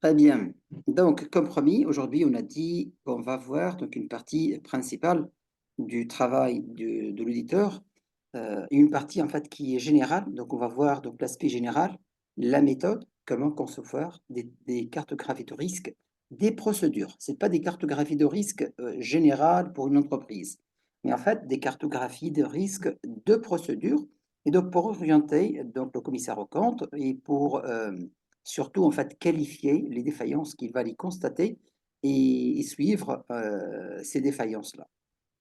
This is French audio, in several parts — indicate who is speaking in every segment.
Speaker 1: Très bien. Donc, comme promis, aujourd'hui, on a dit qu'on va voir donc une partie principale du travail de l'auditeur, une partie en fait qui est générale. Donc, on va voir donc l'aspect général, la méthode, comment concevoir des cartographies de risque, des procédures. C'est pas des cartographies de risque générales pour une entreprise, mais en fait des cartographies de risque de procédures. Et donc, pour orienter donc le commissaire aux comptes et pour surtout en fait qualifier les défaillances qu'il va les constater et suivre ces défaillances-là.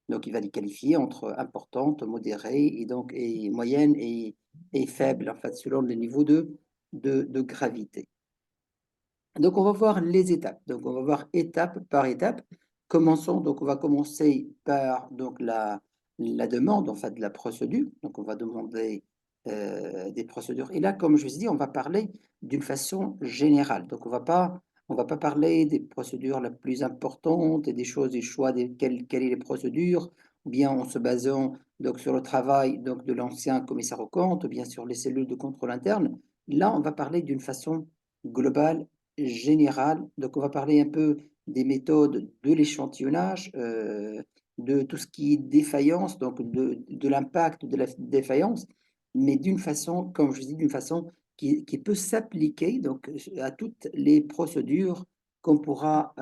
Speaker 1: Donc il va les qualifier entre importantes, modérées et donc et moyennes et faibles en fait selon le niveau de gravité. Donc on va voir les étapes. Donc on va voir étape par étape. Commençons donc on va commencer par donc la demande en fait de la procédure. Donc on va demander des procédures. Et là, comme je vous ai dit, on va parler d'une façon générale. Donc on va pas parler des procédures les plus importantes et des choses, des choix de quelles est les procédures, ou bien en se basant donc sur le travail donc de l'ancien commissaire aux comptes, ou bien sur les cellules de contrôle interne. Là, on va parler d'une façon globale générale. Donc, on va parler un peu des méthodes de l'échantillonnage, de tout ce qui est défaillance, donc de l'impact de la défaillance, mais d'une façon, comme je dis, d'une façon qui peut s'appliquer donc à toutes les procédures qu'on pourra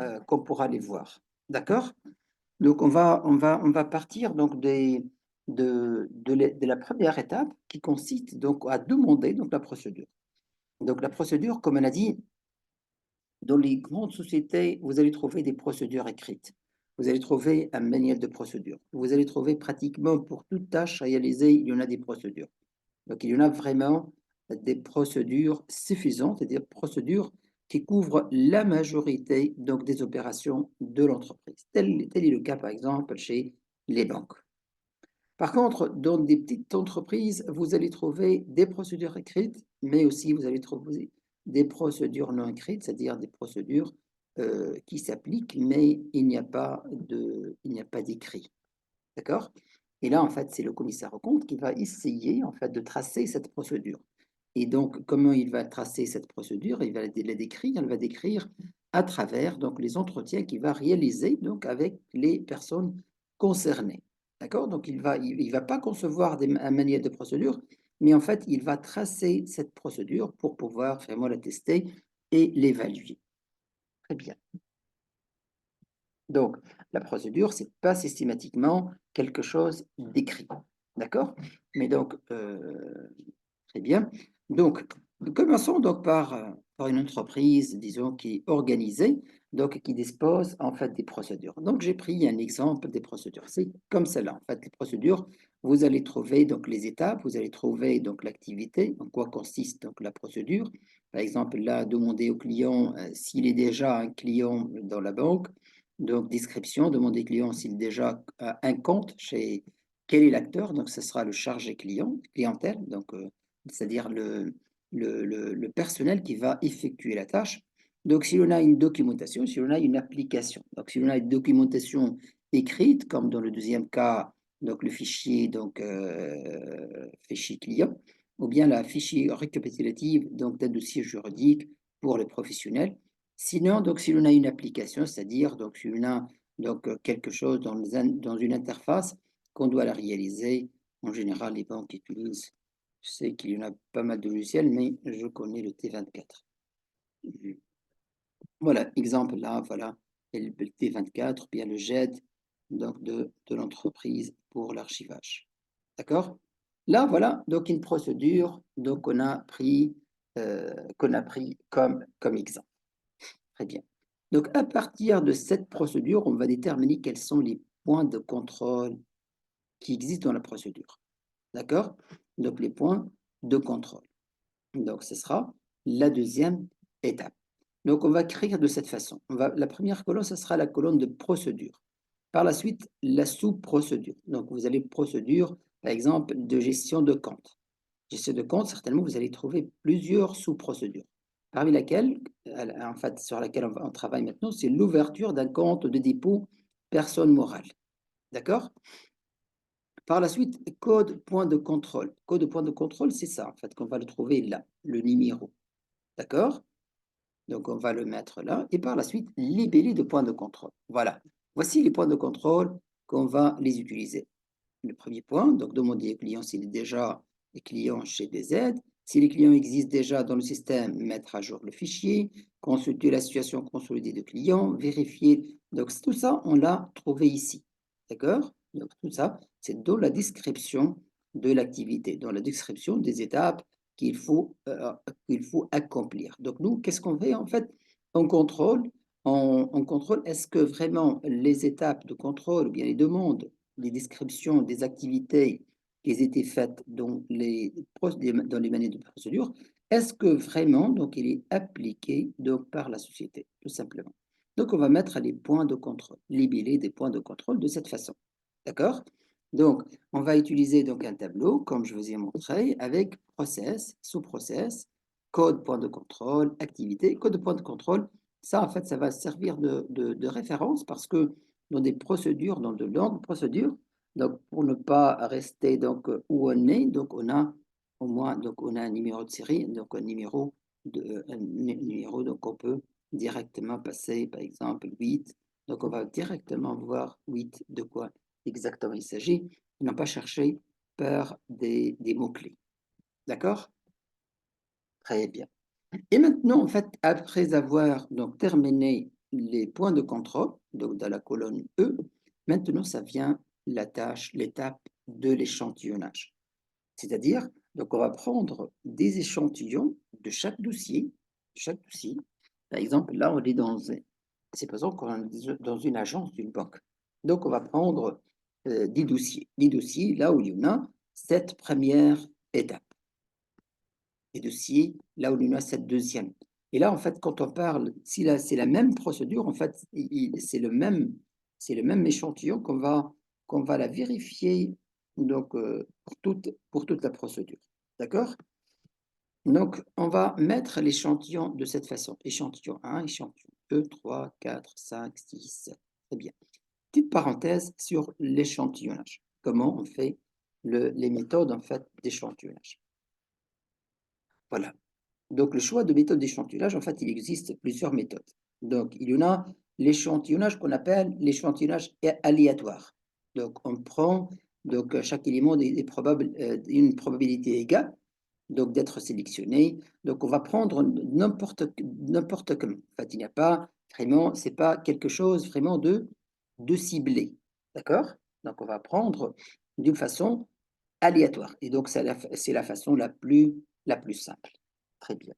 Speaker 1: les voir. D'accord? Donc, on va partir donc de la première étape qui consiste donc à demander donc la procédure. Donc, la procédure, comme on a dit, dans les grandes sociétés, vous allez trouver des procédures écrites. Vous allez trouver un manuel de procédure. Vous allez trouver pratiquement pour toute tâche réalisée, il y en a des procédures. Donc, il y en a vraiment des procédures suffisantes, c'est-à-dire des procédures qui couvrent la majorité donc, des opérations de l'entreprise. Tel est le cas, par exemple, chez les banques. Par contre, dans des petites entreprises, vous allez trouver des procédures écrites, mais aussi vous allez trouver des procédures non écrites, c'est-à-dire des procédures qui s'appliquent, mais il n'y a pas d'écrit. D'accord? Et là, en fait, c'est le commissaire aux comptes qui va essayer, en fait, de tracer cette procédure. Et donc, comment il va tracer cette procédure? Il va décrire à travers donc, les entretiens qu'il va réaliser donc, avec les personnes concernées. D'accord? Donc, il va pas concevoir un manuel de procédure, mais en fait, il va tracer cette procédure pour pouvoir vraiment la tester et l'évaluer. Très bien. Donc, la procédure, c'est pas systématiquement quelque chose d'écrit. D'accord? Mais donc, très bien. Donc, nous commençons donc par une entreprise, disons, qui est organisée, donc qui dispose en fait des procédures. Donc, j'ai pris un exemple des procédures. C'est comme cela. En fait, les procédures, vous allez trouver donc les étapes, vous allez trouver donc l'activité, en quoi consiste donc la procédure. Par exemple, là, demander au client s'il est déjà un client dans la banque. Donc, description, demander au client s'il a déjà un compte chez quel est l'acteur. Donc, ce sera le chargé client, clientèle. Donc, c'est-à-dire le personnel qui va effectuer la tâche. Donc, si l'on a une documentation, si l'on a une application, donc si l'on a une documentation écrite, comme dans le deuxième cas, donc le fichier, donc fichier client, ou bien la fichier récapitulatif, donc d'un dossier juridique pour les professionnels. Sinon, donc si l'on a une application, c'est-à-dire donc si l'on a donc quelque chose dans une interface qu'on doit la réaliser, en général, les banques utilisent, je sais qu'il y en a pas mal de logiciels, mais je connais le T24. Voilà, exemple là, voilà, le T24, bien le GED donc de l'entreprise pour l'archivage. D'accord? Là, voilà, donc une procédure donc qu'on a pris comme exemple. Très bien. Donc, à partir de cette procédure, on va déterminer quels sont les points de contrôle qui existent dans la procédure. D'accord? Donc, les points de contrôle. Donc, ce sera la deuxième étape. Donc, on va écrire de cette façon. La première colonne, ce sera la colonne de procédure. Par la suite, la sous-procédure. Donc, vous allez procédure, par exemple, de gestion de compte. Gestion de compte, certainement, vous allez trouver plusieurs sous-procédures. Parmi laquelle, en fait, sur laquelle on travaille maintenant, c'est l'ouverture d'un compte de dépôt personne morale. D'accord? Par la suite, code point de contrôle. Code point de contrôle, c'est ça, en fait, qu'on va le trouver là, le numéro. D'accord? Donc, on va le mettre là. Et par la suite, libellé de points de contrôle. Voilà. Voici les points de contrôle qu'on va les utiliser. Le premier point, donc demander au client s'il est déjà client chez DZ. Si les clients existent déjà dans le système, mettre à jour le fichier, consulter la situation consolidée de clients, vérifier. Donc, tout ça, on l'a trouvé ici. D'accord? Donc, tout ça, c'est dans la description de l'activité, dans la description des étapes qu'il faut accomplir. Donc, nous, qu'est-ce qu'on fait? En fait, on contrôle, on contrôle est-ce que vraiment les étapes de contrôle ou bien les demandes, les descriptions des activités qui étaient faites dans dans les manuels de procédure, est-ce que vraiment donc, il est appliqué donc, par la société, tout simplement. Donc, on va mettre les points de contrôle, libeller des points de contrôle de cette façon. D'accord? Donc, on va utiliser donc un tableau, comme je vous ai montré, avec process, sous-process, code point de contrôle, activité. Code de point de contrôle, ça, en fait, ça va servir de référence parce que dans des procédures, dans de longues procédures, donc pour ne pas rester donc, où on est, donc on a au moins donc, on a un numéro de série, donc un numéro donc on peut directement passer, par exemple, 8. Donc, on va directement voir 8 de quoi exactement il s'agit, et non pas chercher par des mots-clés. D'accord? Très bien. Et maintenant, en fait, après avoir donc, terminé les points de contrôle, donc dans la colonne E, maintenant, ça vient la tâche, l'étape de l'échantillonnage. C'est-à-dire, donc on va prendre des échantillons de chaque dossier. Par exemple, là, on est c'est par exemple qu'on est dans une agence d'une banque. Donc, on va prendre 10 dossiers. 10 dossiers, là où il y en a cette première étape. Les dossiers, là où il y en a cette deuxième. Et là, en fait, quand on parle, si là, c'est la même procédure, en fait, c'est le même échantillon qu'on va la vérifier donc, pour toute la procédure. D'accord? Donc, on va mettre l'échantillon de cette façon. Échantillon 1, échantillon 2, 3, 4, 5, 6, 7. Très bien. Petite parenthèse sur l'échantillonnage. Comment on fait les méthodes en fait, d'échantillonnage. Voilà. Donc, le choix de méthode d'échantillonnage, en fait, il existe plusieurs méthodes. Donc, il y en a l'échantillonnage qu'on appelle l'échantillonnage aléatoire. Donc, on prend donc, chaque élément une probabilité égale donc d'être sélectionné. Donc, on va prendre n'importe comment. En fait, il n'y a pas vraiment, c'est pas quelque chose vraiment de ciblé. D'accord? Donc, on va prendre d'une façon aléatoire. Et donc, c'est la façon la plus simple. Très bien.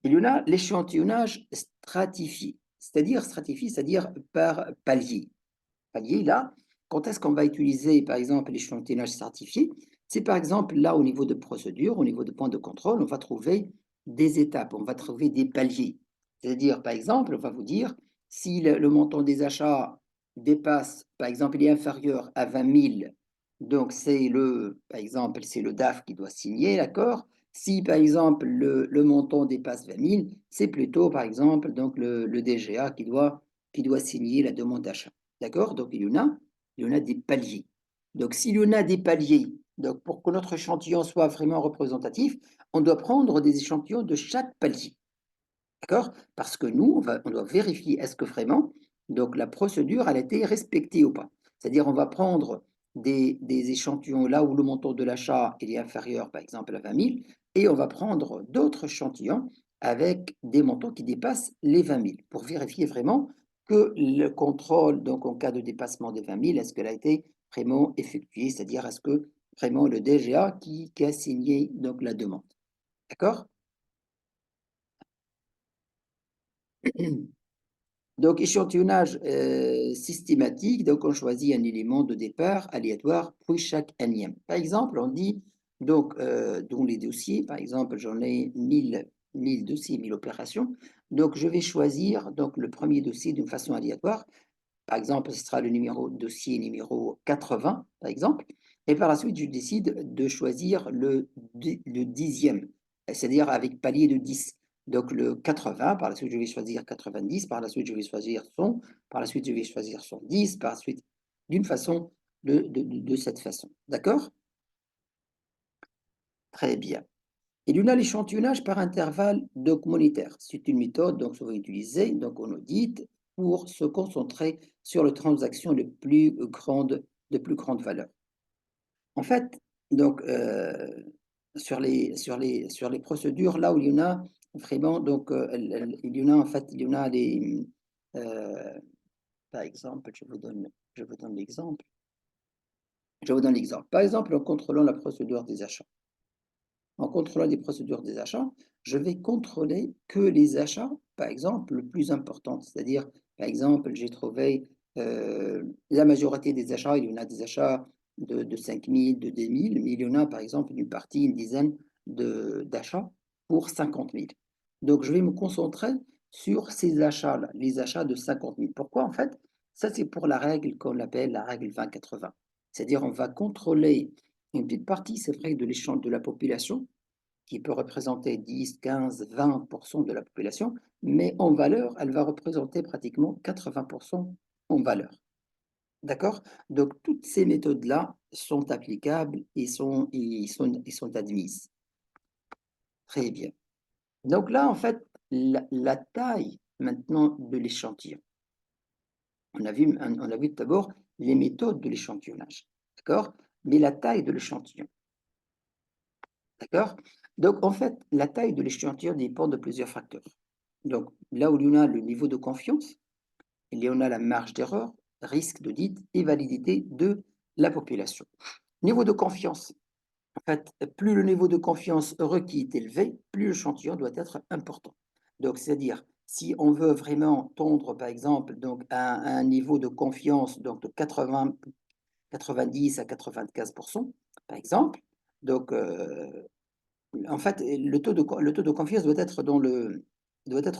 Speaker 1: Il y en a l'échantillonnage stratifié, c'est-à-dire par palier. Palier, là, quand est-ce qu'on va utiliser, par exemple, l'échantillonnage stratifié? C'est par exemple là, au niveau de procédure, au niveau de point de contrôle, on va trouver des étapes, on va trouver des paliers. C'est-à-dire, par exemple, on va vous dire, si le montant des achats dépasse, par exemple, il est inférieur à 20 000, donc par exemple, c'est le DAF qui doit signer, d'accord? Si, par exemple, le montant dépasse 20 000, c'est plutôt, par exemple, donc le DGA qui doit signer la demande d'achat. D'accord? Donc, il y en a des paliers. Donc, s'il y en a des paliers, donc pour que notre échantillon soit vraiment représentatif, on doit prendre des échantillons de chaque palier. D'accord? Parce que nous, on doit vérifier est-ce que vraiment donc, la procédure a été respectée ou pas. C'est-à-dire, on va prendre des échantillons là où le montant de l'achat est inférieur, par exemple, à 20 000, et on va prendre d'autres échantillons avec des montants qui dépassent les 20 000 pour vérifier vraiment que le contrôle, donc en cas de dépassement des 20 000, est-ce qu'elle a été vraiment effectuée, c'est-à-dire est-ce que vraiment le DGA qui a signé donc, la demande. D'accord? Donc, échantillonnage systématique, donc on choisit un élément de départ aléatoire, puis chaque énième. Par exemple, on dit, donc, dans les dossiers, par exemple, j'en ai 1000 dossiers, 1000 opérations, donc je vais choisir donc, le premier dossier d'une façon aléatoire. Par exemple, ce sera le dossier numéro 80, par exemple, et par la suite, je décide de choisir le 10e, c'est-à-dire avec palier de 10. Donc le 80, par la suite je vais choisir 90, par la suite je vais choisir 100, par la suite je vais choisir 110, par la suite d'une façon, de cette façon. D'accord? Très bien. Il y en a l'échantillonnage par intervalle donc monétaire. C'est une méthode donc souvent utilisée donc en audit pour se concentrer sur les transactions de plus grande valeur. En fait, donc sur les procédures là où il y en a vraiment donc il y en a en fait il y en a les par exemple, je vous donne l'exemple. Je vous donne l'exemple. Par exemple, en contrôlant la procédure des achats. En contrôlant des procédures des achats, je vais contrôler que les achats, par exemple, le plus important. C'est-à-dire, par exemple, j'ai trouvé la majorité des achats, il y en a des achats de 5 000, de 10 000, mais il y en a, par exemple, une partie, une dizaine d'achats pour 50 000. Donc, je vais me concentrer sur ces achats-là, les achats de 50 000. Pourquoi, en fait? Ça, c'est pour la règle qu'on appelle la règle 20-80. C'est-à-dire, on va contrôler une petite partie, c'est vrai, de l'échange de la population, qui peut représenter 10, 15, 20% de la population, mais en valeur, elle va représenter pratiquement 80% en valeur. D'accord? Donc, toutes ces méthodes-là sont applicables et sont admises. Très bien. Donc là, en fait, la taille maintenant de l'échantillon. On a vu d'abord les méthodes de l'échantillonnage. D'accord? Mais la taille de l'échantillon. D'accord? Donc, en fait, la taille de l'échantillon dépend de plusieurs facteurs. Donc, là où il y en a le niveau de confiance, il y en a la marge d'erreur, risque d'audit et validité de la population. Niveau de confiance. En fait, plus le niveau de confiance requis est élevé, plus l'échantillon doit être important. Donc, c'est-à-dire, si on veut vraiment tendre, par exemple, donc, à un niveau de confiance donc, de 90 à 95%, par exemple, donc, en fait, le taux de confiance doit être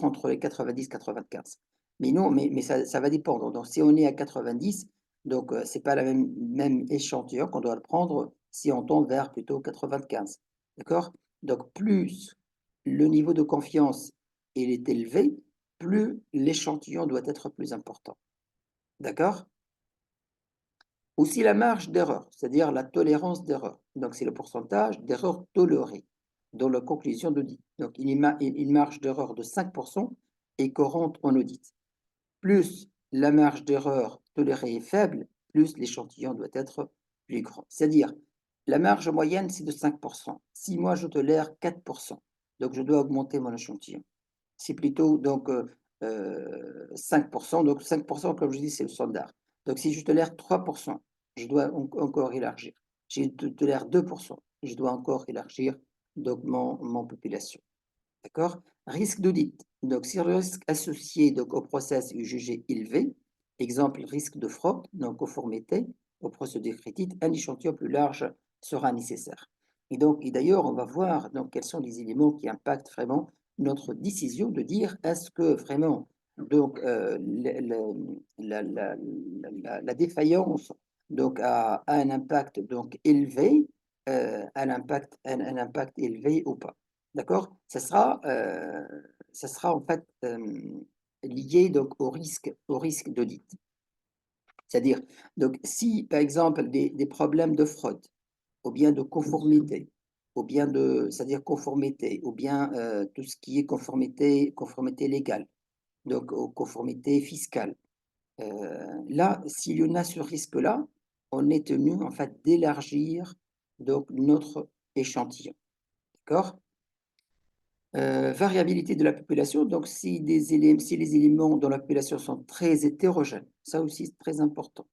Speaker 1: entre les 90 et 95. Mais non, mais ça va dépendre. Donc, si on est à 90, donc c'est pas la même échantillon qu'on doit le prendre si on tend vers plutôt 95. D'accord? Donc, plus le niveau de confiance il est élevé, plus l'échantillon doit être plus important. D'accord? Aussi la marge d'erreur, c'est-à-dire la tolérance d'erreur. Donc, c'est le pourcentage d'erreur tolérée dans la conclusion d'audit. Donc, une marge d'erreur de 5% est courante en audit. Plus la marge d'erreur tolérée est faible, plus l'échantillon doit être plus grand. C'est-à-dire, la marge moyenne, c'est de 5%. Si moi, je tolère 4%, donc je dois augmenter mon échantillon. C'est plutôt donc 5%. Donc 5%, comme je dis, c'est le standard. Donc si je tolère 3%, je dois encore élargir. Si je tolère 2%, je dois encore élargir donc mon population. D'accord? Risque d'audit. Donc si le risque associé donc, au process est jugé élevé, exemple risque de fraude, non conformité au procédure critique, un échantillon plus large sera nécessaire. Et d'ailleurs, on va voir donc, quels sont les éléments qui impactent vraiment notre décision de dire est-ce que vraiment donc, la défaillance donc, a un impact donc, élevé, un impact élevé ou pas. D'accord? Ça sera en fait lié donc au risque d'audit. C'est-à-dire, donc si par exemple des problèmes de fraude, ou bien de conformité, ou bien de, c'est-à-dire conformité, ou bien tout ce qui est conformité légale, donc aux conformités fiscales. Là, s'il y en a ce risque-là, on est tenu en fait d'élargir donc notre échantillon. D'accord? Variabilité de la population, donc si les éléments dans la population sont très hétérogènes, ça aussi c'est très important.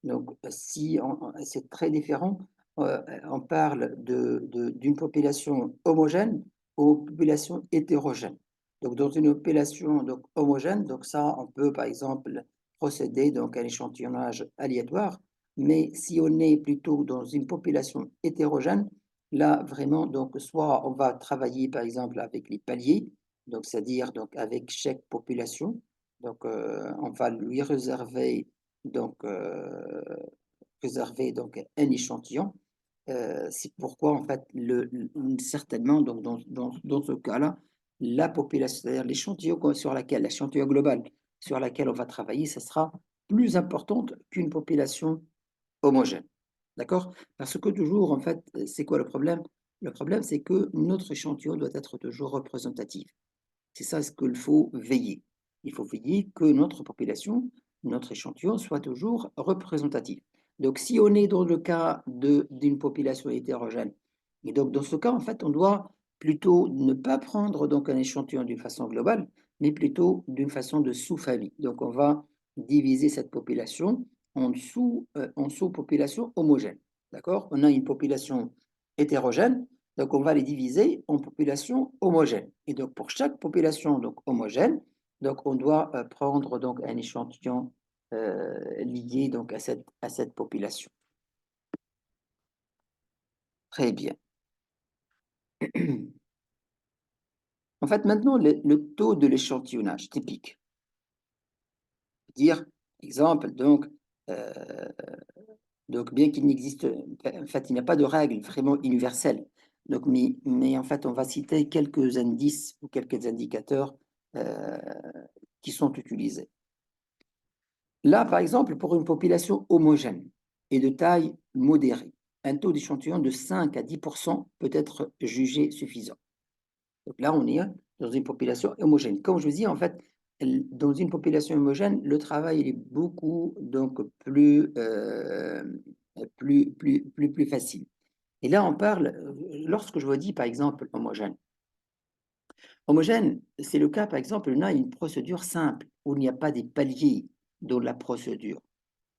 Speaker 1: Donc si c'est très différent, on parle d'une population homogène ou population hétérogène. Donc dans une population donc homogène, donc ça on peut par exemple procéder donc à l'échantillonnage aléatoire, mais si on est plutôt dans une population hétérogène, là, vraiment, donc, soit on va travailler, par exemple, avec les paliers, donc, c'est-à-dire donc, avec chaque population. Donc, on va lui réserver donc, un échantillon. C'est pourquoi, en fait, certainement, donc, dans ce cas-là, la population, c'est-à-dire l'échantillon global sur laquelle on va travailler, ce sera plus importante qu'une population homogène. D'accord? Parce que toujours, en fait, c'est quoi le problème? Le problème, c'est que notre échantillon doit être toujours représentatif. C'est ça ce qu'il faut veiller. Il faut veiller que notre population, notre échantillon soit toujours représentatif. Donc, si on est dans le cas d'une population hétérogène, et donc dans ce cas, en fait, on doit plutôt ne pas prendre donc un échantillon d'une façon globale, mais plutôt d'une façon de sous-famille. Donc, on va diviser cette population en sous-populations homogènes. D'accord? On a une population hétérogène, donc on va les diviser en populations homogènes. Et donc pour chaque population donc, homogène, donc on doit prendre donc un échantillon lié donc à cette population. Très bien. En fait, maintenant, le taux de l'échantillonnage typique. Dire, exemple, euh, donc bien qu'il n'existe, en fait, il n'y a pas de règle vraiment universelle. Donc, mais en fait, on va citer quelques indices ou quelques indicateurs euh, qui sont utilisés. Là, par exemple, pour une population homogène et de taille modérée, un taux d'échantillon de 5 à 10% peut être jugé suffisant. Donc là, on est dans une population homogène. Comme je vous dis, en fait, dans une population homogène, le travail il est beaucoup donc, plus facile. Et là, on parle, lorsque je vous dis par exemple homogène, homogène, c'est le cas, par exemple, on a une procédure simple où il n'y a pas des paliers dans la procédure.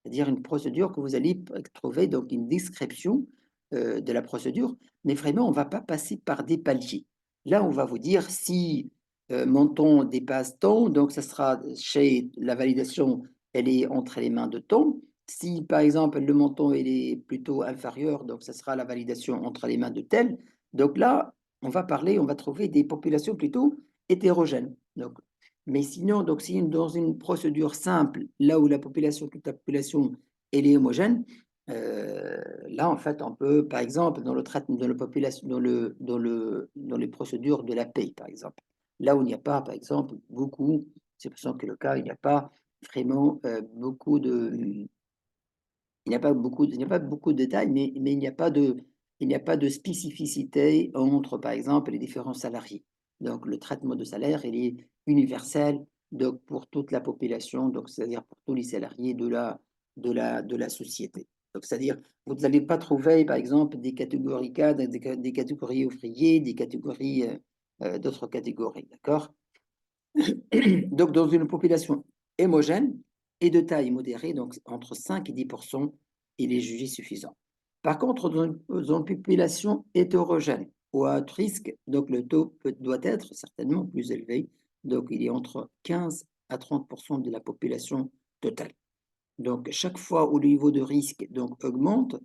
Speaker 1: C'est-à-dire une procédure que vous allez trouver, donc une description de la procédure, mais vraiment, on ne va pas passer par des paliers. Là, on va vous dire si mon ton dépasse ton, donc ça sera chez la validation, elle est entre les mains de ton. Si, par exemple, le montant il est plutôt inférieur, donc ça sera la validation entre les mains de tel. Donc là, on va parler, on va trouver des populations plutôt hétérogènes. Donc, mais sinon, donc, si dans une procédure simple, là où toute la population elle est homogène, là, en fait, on peut, par exemple, dans le traitement de la population, dans les procédures de la paix, par exemple, là où il n'y a pas, par exemple, beaucoup, c'est pour ça que le cas, il n'y a pas vraiment beaucoup de, il n'y a pas beaucoup de détails, mais il n'y a pas de spécificité entre, par exemple, les différents salariés. Donc, le traitement de salaire, il est universel donc, pour toute la population, donc c'est-à-dire pour tous les salariés de la société. Donc, c'est-à-dire, vous n'allez pas trouver, par exemple, des catégories cadres, des catégories ouvriers, des catégories, d'autres catégories, d'accord? Donc, dans une population hémogène et de taille modérée, donc entre 5 et 10%, il est jugé suffisant. Par contre, dans une population hétérogène ou à haut risque, donc le taux doit être certainement plus élevé. Donc, il est entre 15 à 30% de la population totale. Donc, chaque fois où le niveau de risque donc, augmente,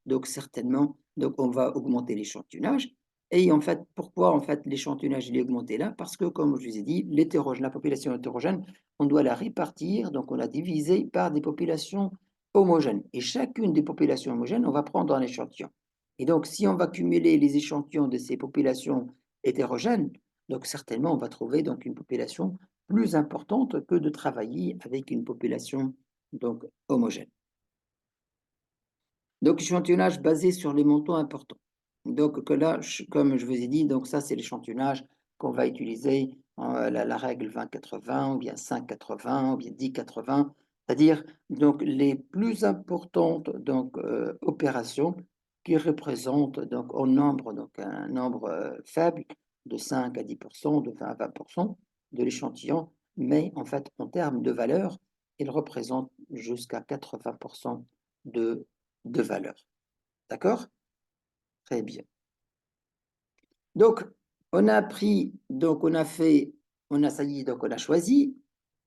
Speaker 1: donc certainement, donc on va augmenter l'échantillonnage. Et en fait, pourquoi en fait l'échantillonnage il est augmenté là? Parce que, comme je vous ai dit, la population hétérogène, on doit la répartir, donc on la diviser par des populations homogènes. Et chacune des populations homogènes, on va prendre un échantillon. Et donc, si on va cumuler les échantillons de ces populations hétérogènes, donc certainement on va trouver donc une population plus importante que de travailler avec une population donc homogène. Donc, échantillonnage basé sur les montants importants. Donc, que là, comme je vous ai dit, donc ça, c'est l'échantillonnage qu'on va utiliser, la règle 20-80, ou bien 5-80, ou bien 10-80, c'est-à-dire donc les plus importantes donc, opérations qui représentent donc au nombre, donc un nombre faible de 5 à 10%, de 20 à 20% de l'échantillon, mais en fait, en termes de valeur, il représente jusqu'à 80% de valeur. D'accord? Très bien. Donc, on a pris, donc on a fait, on a, ça y est, donc on a choisi,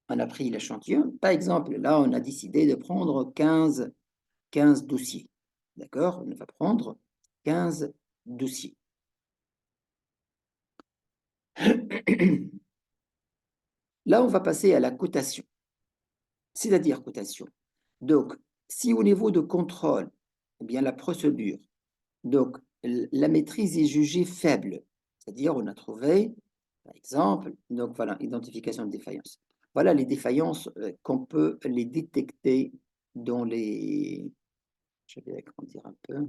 Speaker 1: on a pris l'échantillon. Par exemple, là, on a décidé de prendre 15 dossiers. D'accord? On va prendre 15 dossiers. Là, on va passer à la cotation. C'est-à-dire cotation. Donc, si au niveau de contrôle, ou bien la procédure, donc la maîtrise est jugée faible, c'est-à-dire on a trouvé, par exemple, donc voilà, identification de défaillance. Voilà les défaillances qu'on peut les détecter dans les... Je vais agrandir un peu.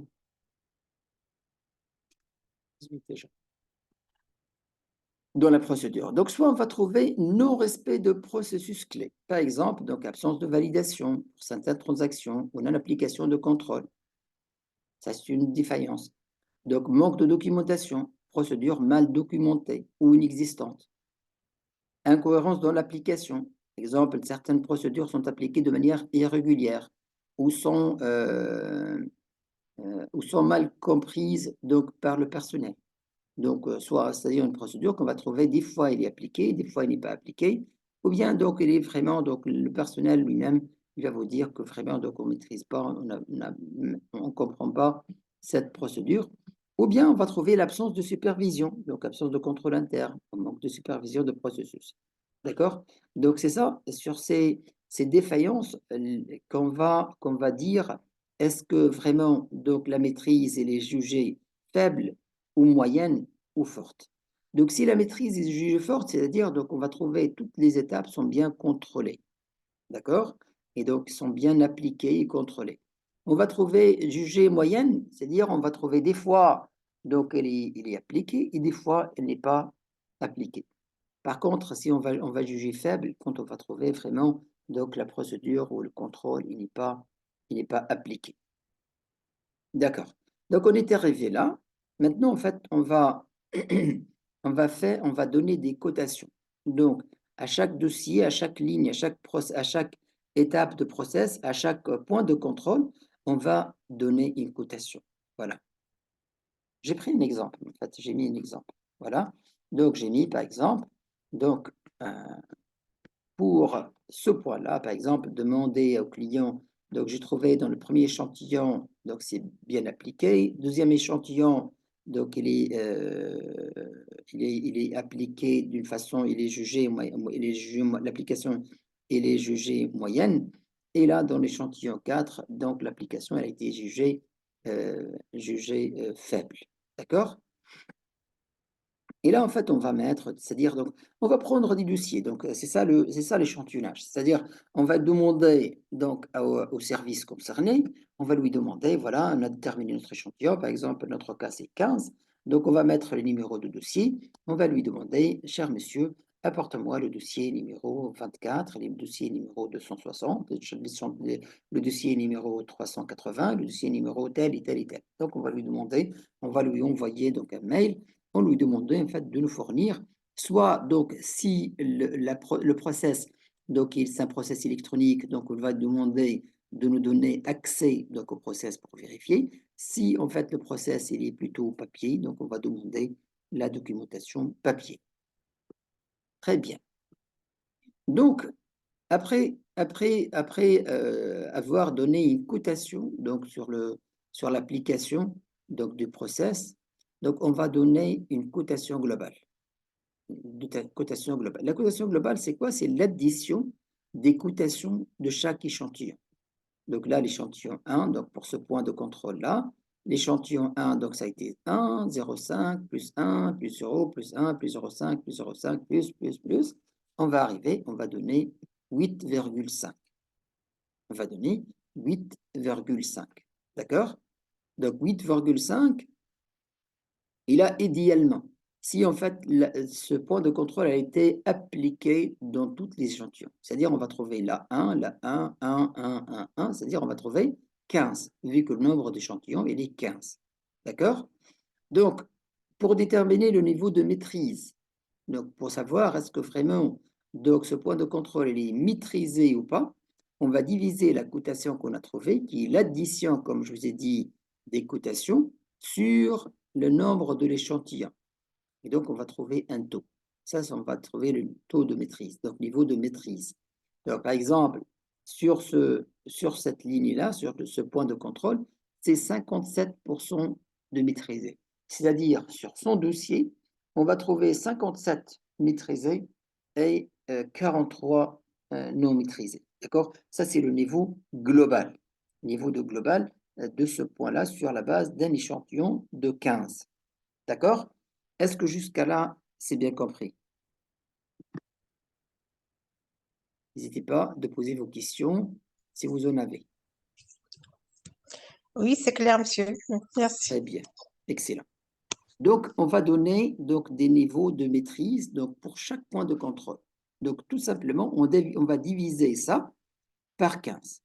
Speaker 1: 18 déjà. Dans la procédure. Donc, soit on va trouver non-respect de processus clé. Par exemple, donc absence de validation pour certaines transactions ou non-application de contrôle. Ça, c'est une défaillance. Donc, manque de documentation, procédure mal documentée ou inexistante. Incohérence dans l'application. Exemple, certaines procédures sont appliquées de manière irrégulière ou sont mal comprises donc, par le personnel. Donc, soit, c'est-à-dire une procédure qu'on va trouver, des fois il est appliqué, des fois il n'est pas appliqué, ou bien donc il est vraiment, donc le personnel lui-même, il va vous dire que vraiment, donc on ne maîtrise pas, on ne comprend pas cette procédure, ou bien on va trouver l'absence de supervision, donc absence de contrôle interne, manque de supervision de processus. D'accord? Donc c'est ça, sur ces défaillances qu'on va dire, est-ce que vraiment donc la maîtrise elle est jugée faible ou moyenne ou forte. Donc si la maîtrise est jugée forte, c'est-à-dire donc on va trouver toutes les étapes sont bien contrôlées, d'accord? Et donc sont bien appliquées et contrôlées. On va trouver jugée moyenne, c'est-à-dire on va trouver des fois donc elle est appliquée et des fois elle n'est pas appliquée. Par contre, si on va juger faible, quand on va trouver vraiment donc la procédure ou le contrôle, il n'est pas appliqué. D'accord. Donc, on est arrivé là. Maintenant, en fait, on va donner des cotations. Donc, à chaque dossier, à chaque ligne, à chaque étape de process, à chaque point de contrôle, on va donner une cotation. Voilà. J'ai pris un exemple, en fait, j'ai mis un exemple. Voilà. Donc, j'ai mis, par exemple, donc, pour ce point-là, par exemple, demander au client, donc j'ai trouvé dans le premier échantillon, donc c'est bien appliqué. Deuxième échantillon, donc il est appliqué d'une façon, l'application, il est jugé moyenne. Et là, dans l'échantillon 4, donc l'application, elle a été jugée faible. D'accord? Et là, en fait, on va mettre, c'est-à-dire, donc, on va prendre des dossiers. Donc, c'est ça l'échantillonnage. C'est-à-dire, on va demander donc au service concerné, on va lui demander, voilà, on a déterminé notre échantillon, par exemple, notre cas c'est 15. Donc, on va mettre le numéro de dossier. On va lui demander, cher monsieur, apporte-moi le dossier numéro 24, le dossier numéro 260, le dossier numéro 380, le dossier numéro tel et tel et tel. Donc, on va lui demander, on va lui envoyer donc un mail. On lui demandait en fait de nous fournir soit donc si le process donc c'est un process électronique, donc on va demander de nous donner accès donc au process pour vérifier. Si en fait le process il est plutôt papier, donc on va demander la documentation papier. Très bien. Donc après avoir donné une cotation donc sur l'application donc du process, donc on va donner une cotation globale. Cotation globale. La cotation globale, c'est quoi? C'est l'addition des cotations de chaque échantillon. Donc là, l'échantillon 1, donc pour ce point de contrôle-là, l'échantillon 1, donc ça a été 1, 0,5, plus 1, plus 0, plus 1, plus 0,5, plus 0,5, plus. On va arriver, on va donner 8,5. On va donner 8,5. D'accord? Donc 8,5, il a idéalement, si en fait ce point de contrôle a été appliqué dans toutes les échantillons, c'est-à-dire on va trouver la 1, la 1, 1, 1, 1, 1, c'est-à-dire on va trouver 15, vu que le nombre d'échantillons est 15. D'accord? Donc, pour déterminer le niveau de maîtrise, donc pour savoir est-ce que vraiment donc, ce point de contrôle est maîtrisé ou pas, on va diviser la cotation qu'on a trouvée, qui est l'addition, comme je vous ai dit, des cotations sur le nombre de l'échantillon. Et donc, on va trouver un taux. Ça, on va trouver le taux de maîtrise, donc niveau de maîtrise. Donc, par exemple, sur cette ligne-là, sur ce point de contrôle, c'est 57% de maîtrisé. C'est-à-dire, sur son dossier, on va trouver 57 maîtrisés et 43 non maîtrisés. D'accord? Ça, c'est le niveau global. Niveau de global de ce point-là sur la base d'un échantillon de 15. D'accord? Est-ce que jusqu'à là, c'est bien compris? N'hésitez pas de poser vos questions si vous en avez.
Speaker 2: Oui, c'est clair, monsieur. Merci.
Speaker 1: Très bien. Excellent. Donc, on va donner donc, des niveaux de maîtrise donc, pour chaque point de contrôle. Donc, tout simplement, on va diviser ça par 15.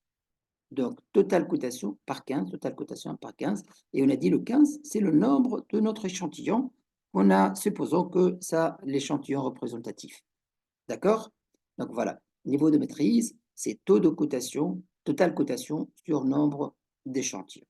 Speaker 1: Donc, totale cotation par 15, totale cotation par 15. Et on a dit le 15, c'est le nombre de notre échantillon. On a, supposons que ça, l'échantillon représentatif. D'accord? Donc, voilà. Niveau de maîtrise, c'est taux de cotation, totale cotation sur nombre d'échantillons.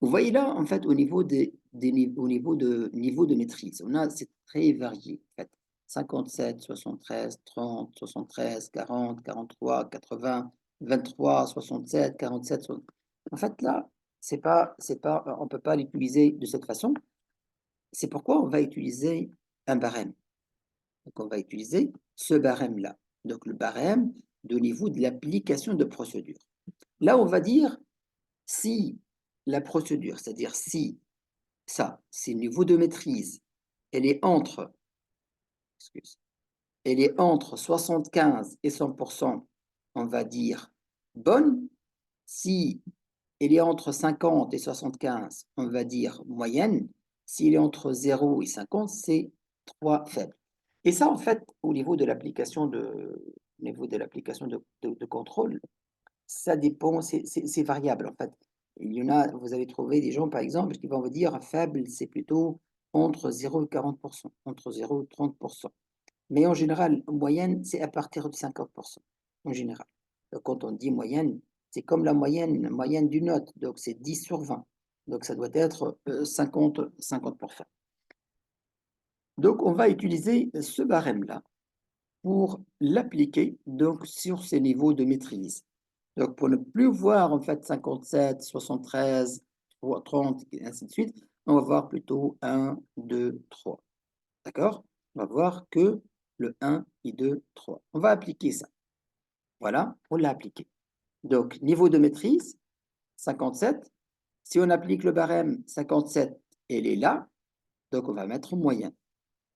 Speaker 1: Vous voyez là, en fait, au niveau niveau de maîtrise, c'est très varié. En fait, 57, 73, 30, 73, 40, 43, 80, 23, 67, 47. En fait, là, on ne peut pas l'utiliser de cette façon. C'est pourquoi on va utiliser un barème. Donc, on va utiliser ce barème-là. Donc, le barème de niveau de l'application de procédure. Là, on va dire si la procédure, c'est-à-dire si ça, c'est le niveau de maîtrise, elle est entre, elle est entre 75 et 100%, on va dire bonne. Si elle est entre 50 et 75, on va dire moyenne. S'il est entre 0 et 50, c'est 3 faible. Et ça, en fait, au niveau de l'application de contrôle, ça dépend, c'est variable en fait. Il y en a, vous allez trouver des gens par exemple qui vont vous dire faible, c'est plutôt entre 0 et 40%, entre 0 et 30%. Mais en général, moyenne, c'est à partir de 50%, en général. Donc, quand on dit moyenne, c'est comme la moyenne d'une note, donc c'est 10 sur 20. Donc, ça doit être 50%. Donc, on va utiliser ce barème-là pour l'appliquer donc sur ces niveaux de maîtrise. Donc, pour ne plus voir en fait 57, 73, 30, et ainsi de suite, on va voir plutôt 1, 2, 3. D'accord? On va voir que le 1 et 2, 3. On va appliquer ça. Voilà, on l'a appliqué. Donc, niveau de maîtrise, 57. Si on applique le barème 57, elle est là. Donc, on va mettre moyenne.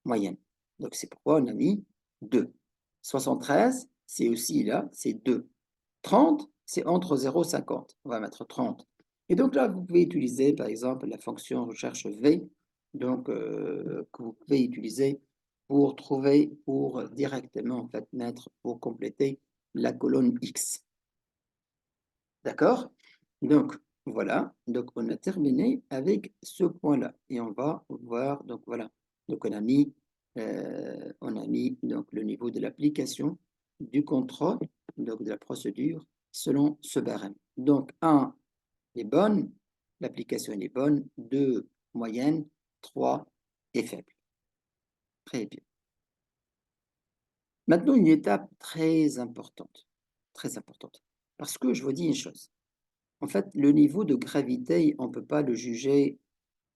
Speaker 1: Moyenne. Donc, c'est pourquoi on a mis 2. 73, c'est aussi là, c'est 2. 30, c'est entre 0 et 50. On va mettre 30. Et donc là, vous pouvez utiliser, par exemple, la fonction recherche V, donc, que vous pouvez utiliser pour trouver, pour directement en fait, mettre, pour compléter la colonne X. D'accord? Donc, voilà. Donc, on a terminé avec ce point-là. Et on va voir, donc voilà. Donc, on a mis donc, le niveau de l'application du contrôle, donc de la procédure, selon ce barème. Donc, 1 est bonne, l'application est bonne, 2 moyenne, 3 est faible. Très bien. Maintenant, une étape très importante, parce que je vous dis une chose. En fait, le niveau de gravité, on ne peut pas le juger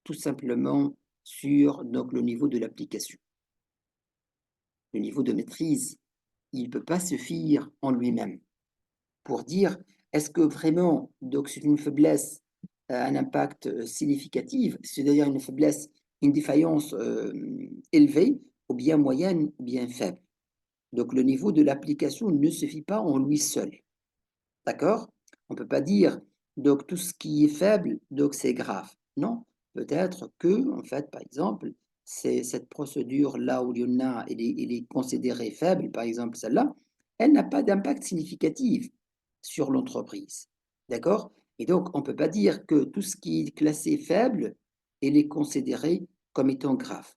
Speaker 1: tout simplement sur donc, le niveau de l'application. Le niveau de maîtrise, il ne peut pas suffire en lui-même pour dire est-ce que vraiment donc c'est une faiblesse, un impact significatif, c'est-à-dire une faiblesse, une défaillance élevée, ou bien moyenne, ou bien faible. Donc le niveau de l'application ne suffit pas en lui seul. D'accord? On ne peut pas dire donc tout ce qui est faible, donc c'est grave. Non, peut-être que, en fait, par exemple, c'est cette procédure-là où il y en a, elle est considérée faible, par exemple celle-là, elle n'a pas d'impact significatif sur l'entreprise. D'accord? Et donc, on ne peut pas dire que tout ce qui est classé faible, elle est considéré comme étant grave.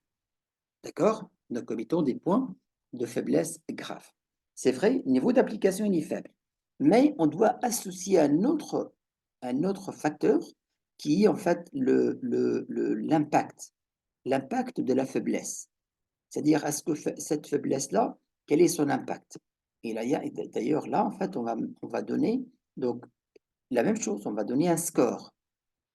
Speaker 1: D'accord? Donc, comme étant des points de faiblesse graves. C'est vrai, le niveau d'application il est faible. Mais on doit associer un autre facteur qui est en fait l'impact, l'impact de la faiblesse. C'est-à-dire, est-ce que cette faiblesse-là, quel est son impact? Et là, d'ailleurs, là, en fait, on va donner donc, la même chose, on va donner un score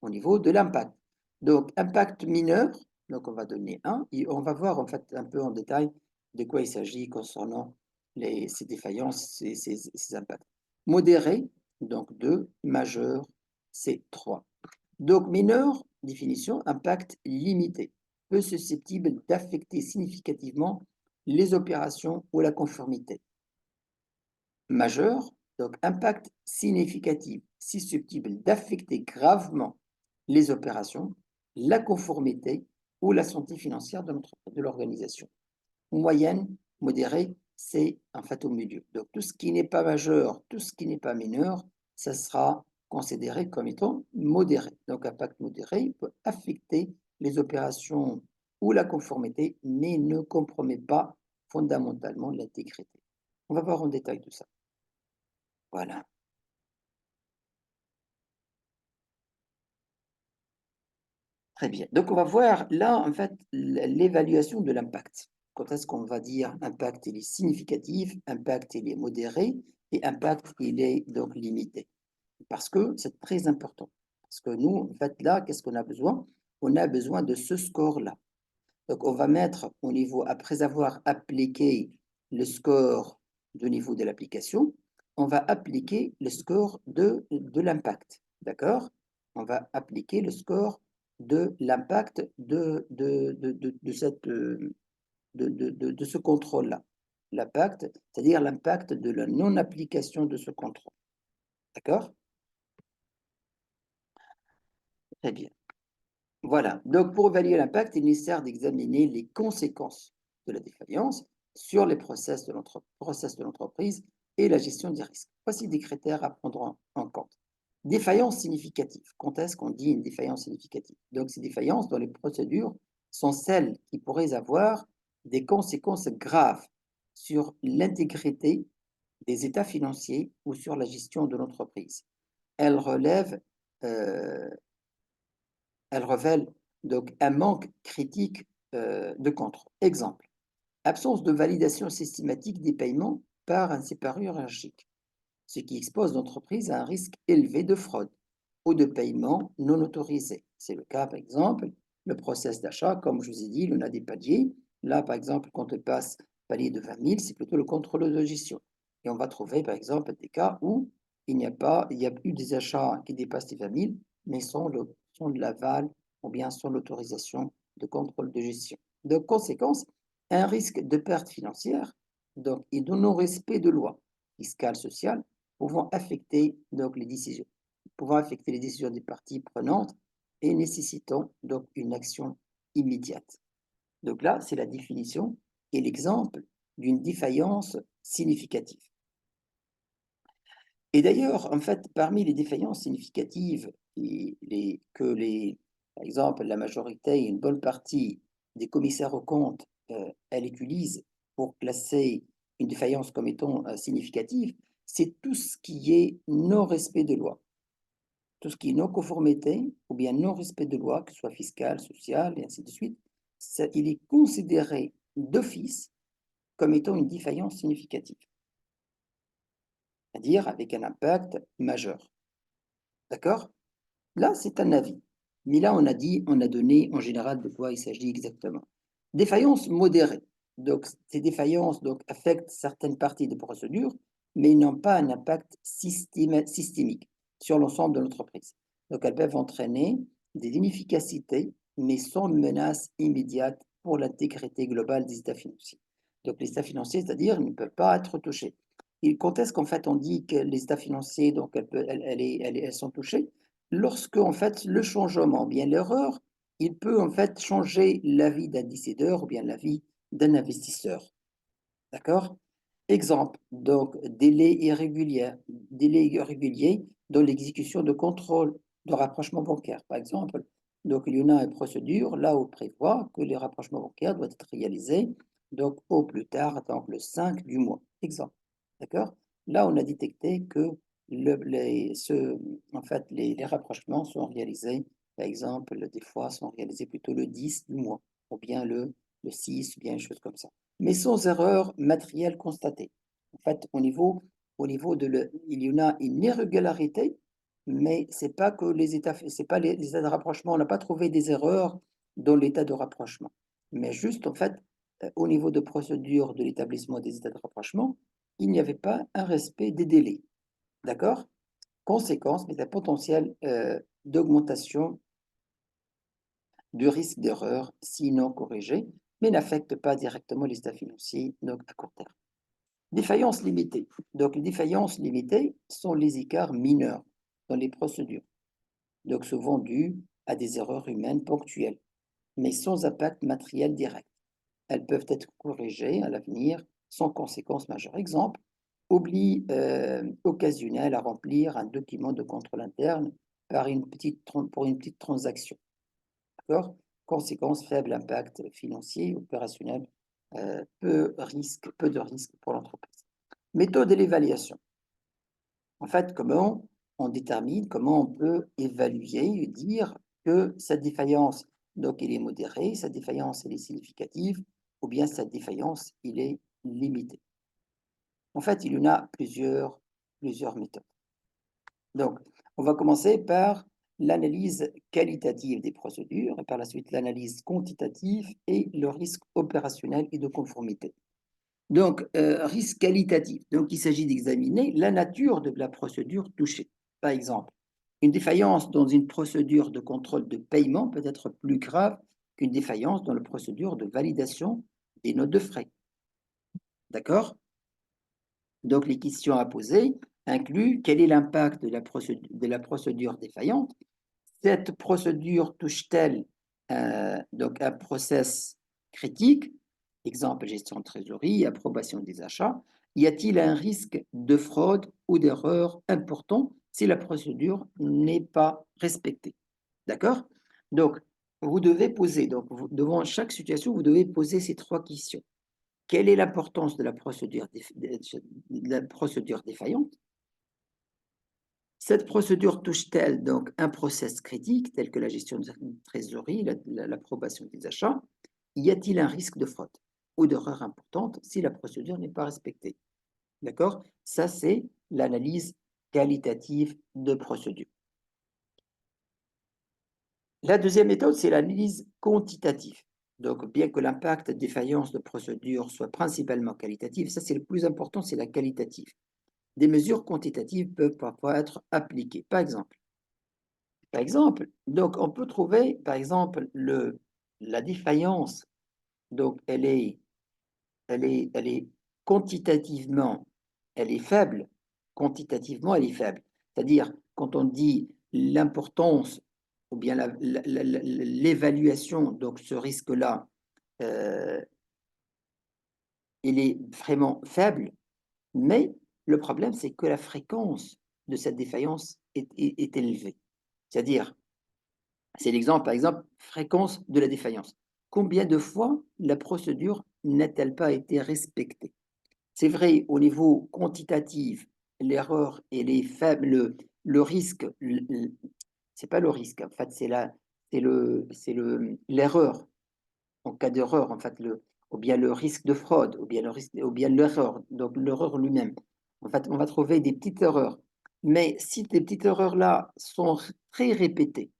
Speaker 1: au niveau de l'impact. Donc, impact mineur, donc on va donner 1, et on va voir en fait un peu en détail de quoi il s'agit concernant ces défaillances, ces impacts. Modéré, donc 2, majeur, c'est 3. Donc, mineur, définition, impact limité, peu susceptible d'affecter significativement les opérations ou la conformité. Majeur, donc impact significatif, susceptible d'affecter gravement les opérations, la conformité ou la santé financière de l'organisation. Moyenne, modérée, c'est en fait au milieu. Donc tout ce qui n'est pas majeur, tout ce qui n'est pas mineur, ça sera considéré comme étant modéré. Donc impact modéré peut affecter les opérations ou la conformité, mais ne compromet pas fondamentalement l'intégrité. On va voir en détail tout ça. Voilà, très bien. Donc on va voir là en fait l'évaluation de l'impact. Quand est-ce qu'on va dire impact il est significatif, impact il est modéré et impact il est donc limité. Parce que c'est très important. Parce que nous, en fait, là, qu'est-ce qu'on a besoin? On a besoin de ce score-là. Donc, on va mettre au niveau, après avoir appliqué le score de niveau de l'application, on va appliquer le score de l'impact. D'accord? On va appliquer le score de l'impact de ce contrôle-là. L'impact, c'est-à-dire l'impact de la non-application de ce contrôle. D'accord? Très bien. Voilà, donc pour évaluer l'impact, il est nécessaire d'examiner les conséquences de la défaillance sur les process de l'entreprise et la gestion des risques. Voici des critères à prendre en compte. Défaillance significative. Quand est-ce qu'on dit une défaillance significative? Donc, ces défaillances dans les procédures sont celles qui pourraient avoir des conséquences graves sur l'intégrité des états financiers ou sur la gestion de l'entreprise. Elles relèvent euh, elle révèle donc un manque critique de contrôle. Exemple, absence de validation systématique des paiements par un séparé hiérarchique, ce qui expose l'entreprise à un risque élevé de fraude ou de paiement non autorisé. C'est le cas, par exemple, le process d'achat, comme je vous ai dit, on a des paliers. Là, par exemple, quand on passe palier de 20 000, c'est plutôt le contrôle de gestion. Et on va trouver, par exemple, des cas où il y a eu des achats qui dépassent les 20 000, mais sans de l'aval ou bien sans l'autorisation de contrôle de gestion. De conséquence, un risque de perte financière donc, et de non-respect de loi fiscale, sociale, pouvant affecter donc les décisions des parties prenantes et nécessitant donc une action immédiate. Donc là, c'est la définition et l'exemple d'une défaillance significative. Et d'ailleurs, en fait, parmi les défaillances significatives par exemple, la majorité, une bonne partie des commissaires aux comptes, elle utilise pour classer une défaillance comme étant significative, c'est tout ce qui est non-respect de loi. Tout ce qui est non-conformité ou bien non-respect de loi, que ce soit fiscal, social, et ainsi de suite, il est considéré d'office comme étant une défaillance significative, c'est-à-dire avec un impact majeur. D'accord? Là, c'est un avis. Mais là, on a donné en général de quoi il s'agit exactement. Défaillance modérée. Donc, ces défaillances donc, affectent certaines parties des procédures, mais n'ont pas un impact systémique sur l'ensemble de l'entreprise. Donc, elles peuvent entraîner des inefficacités, mais sans menace immédiate pour l'intégrité globale des états financiers. Donc, les états financiers, c'est-à-dire, ne peuvent pas être touchés. Et quand est-ce qu'en fait on dit que les états financiers, donc elles sont touchées? Lorsque en fait le changement, bien l'erreur, il peut en fait changer la vie d'un décideur ou bien la vie d'un investisseur. D'accord? Exemple, donc délai irrégulier dans l'exécution de contrôle de rapprochement bancaire. Par exemple, donc il y en a une procédure là où prévoit que les rapprochements bancaires doivent être réalisés donc au plus tard, donc le 5 du mois. Exemple. D'accord? Là, on a détecté que en fait, les rapprochements sont réalisés, par exemple, des fois sont réalisés plutôt le 10 du mois, ou bien le 6, ou bien une chose comme ça mais sans erreur matérielle constatée. En fait, il y en a une irrégularité, mais c'est pas que c'est pas les états de rapprochement, on n'a pas trouvé des erreurs dans l'état de rapprochement. Mais juste, en fait, au niveau de procédure de l'établissement des états de rapprochement, il n'y avait pas un respect des délais. D'accord? Conséquence, mais un potentiel d'augmentation du risque d'erreur, sinon corrigé, mais n'affecte pas directement les états financiers, donc à court terme. Défaillances limitées. Donc, les défaillances limitées sont les écarts mineurs dans les procédures, donc souvent dus à des erreurs humaines ponctuelles, mais sans impact matériel direct. Elles peuvent être corrigées à l'avenir sans conséquences majeures. Exemple, oubli occasionnel à remplir un document de contrôle interne pour une petite transaction. D'accord? Conséquence, faible impact financier, opérationnel, peu de risque pour l'entreprise. Méthode de l'évaluation. En fait, comment on détermine, comment on peut évaluer et dire que cette défaillance, donc, elle est modérée, cette défaillance, elle est significative, ou bien cette défaillance, il est limitée. En fait, il y en a plusieurs méthodes. Donc, on va commencer par l'analyse qualitative des procédures et par la suite l'analyse quantitative et le risque opérationnel et de conformité. Donc, risque qualitatif. Donc, il s'agit d'examiner la nature de la procédure touchée. Par exemple, une défaillance dans une procédure de contrôle de paiement peut être plus grave qu'une défaillance dans la procédure de validation des notes de frais. D'accord? Donc, les questions à poser incluent quel est l'impact de la procédure défaillante? Cette procédure touche-t-elle donc un process critique? Exemple, gestion de trésorerie, approbation des achats. Y a-t-il un risque de fraude ou d'erreur important si la procédure n'est pas respectée? D'accord? Donc, vous devez poser, donc, devant chaque situation, vous devez poser ces trois questions. Quelle est l'importance de la procédure défaillante? Cette procédure touche-t-elle donc un process critique tel que la gestion de trésorerie, l'approbation des achats? Y a-t-il un risque de fraude ou d'erreur importante si la procédure n'est pas respectée? D'accord? Ça, c'est l'analyse qualitative de procédure. La deuxième méthode, c'est l'analyse quantitative. Donc, bien que l'impact défaillance de procédure soit principalement qualitatif, ça c'est le plus important, c'est la qualitative. Des mesures quantitatives peuvent parfois être appliquées. Par exemple, donc on peut trouver, par exemple, la défaillance, donc elle est quantitativement, elle est faible. Quantitativement, elle est faible. C'est-à-dire, quand on dit l'importance ou bien l'évaluation, donc ce risque-là, euh, il est vraiment faible, mais le problème, c'est que la fréquence de cette défaillance est élevée. C'est-à-dire, c'est l'exemple, par exemple, fréquence de la défaillance. Combien de fois la procédure n'a-t-elle pas été respectée? C'est vrai, au niveau quantitatif, l'erreur elle est faible, le risque, c'est pas le risque, en fait, l'erreur. En cas d'erreur, en fait, ou bien le risque de fraude, ou bien l'erreur, donc l'erreur lui-même. En fait, on va trouver des petites erreurs. Mais si ces petites erreurs-là sont très répétées,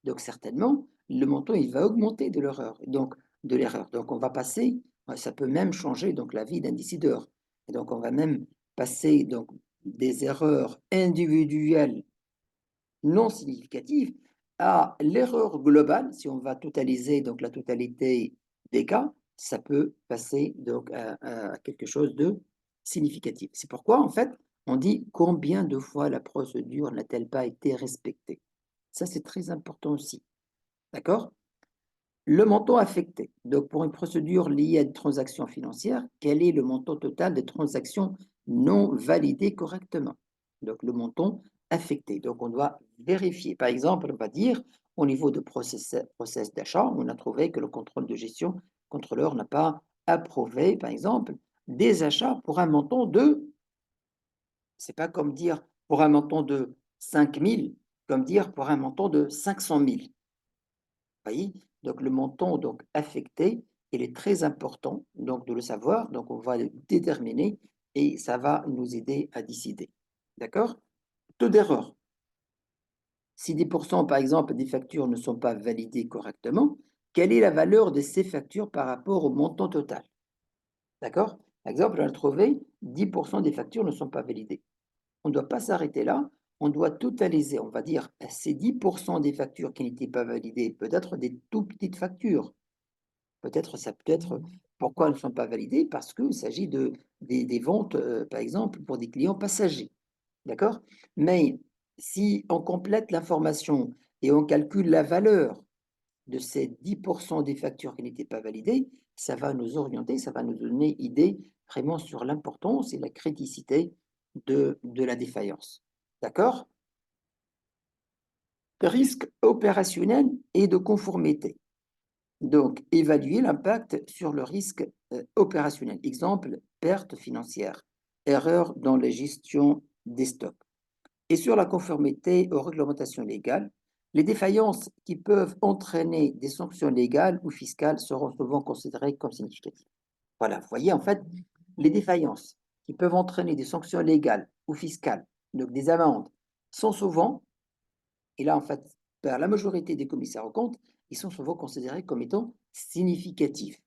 Speaker 1: donc certainement, le montant, il va augmenter de l'erreur. Donc on va passer, ça peut même changer donc la vie d'un décideur. Et donc on va même passer donc des erreurs individuelles non significatives à l'erreur globale. Si on va totaliser donc la totalité des cas, ça peut passer donc à quelque chose de significatif. C'est pourquoi en fait on dit combien de fois la procédure n'a-t-elle pas été respectée. Ça c'est très important aussi. D'accord? Le montant affecté. Donc, pour une procédure liée à une transaction financière, quel est le montant total des transactions non validées correctement? Donc, le montant affecté. Donc, on doit vérifier. Par exemple, on va dire, au niveau de process d'achat, on a trouvé que le contrôle de gestion, le contrôleur n'a pas approuvé, par exemple, des achats pour un montant de, c'est pas comme dire pour un montant de 5 000, comme dire pour un montant de 500 000. Voyez? Donc le montant donc affecté, il est très important donc de le savoir. Donc on va le déterminer et ça va nous aider à décider. D'accord? Taux d'erreur. Si 10% par exemple des factures ne sont pas validées correctement, quelle est la valeur de ces factures par rapport au montant total? D'accord? Par exemple, on a trouvé 10% des factures ne sont pas validées. On ne doit pas s'arrêter là, on doit totaliser. On va dire ces 10% des factures qui n'étaient pas validées, peut-être des tout petites factures. Peut-être ça peut être pourquoi elles ne sont pas validées? Parce qu'il s'agit des ventes, par exemple, pour des clients passagers. D'accord? Mais si on complète l'information et on calcule la valeur de ces 10% des factures qui n'étaient pas validées, ça va nous orienter, ça va nous donner idée vraiment sur l'importance et la criticité de la défaillance. D'accord? Risque opérationnel et de conformité. Donc, évaluer l'impact sur le risque opérationnel. Exemple, perte financière, erreur dans la gestion des stocks. Et sur la conformité aux réglementations légales, les défaillances qui peuvent entraîner des sanctions légales ou fiscales seront souvent considérées comme significatives. Voilà, vous voyez, en fait, les défaillances qui peuvent entraîner des sanctions légales ou fiscales, donc des amendes, sont souvent, et là, en fait, par la majorité des commissaires aux comptes, ils sont souvent considérés comme étant significatifs.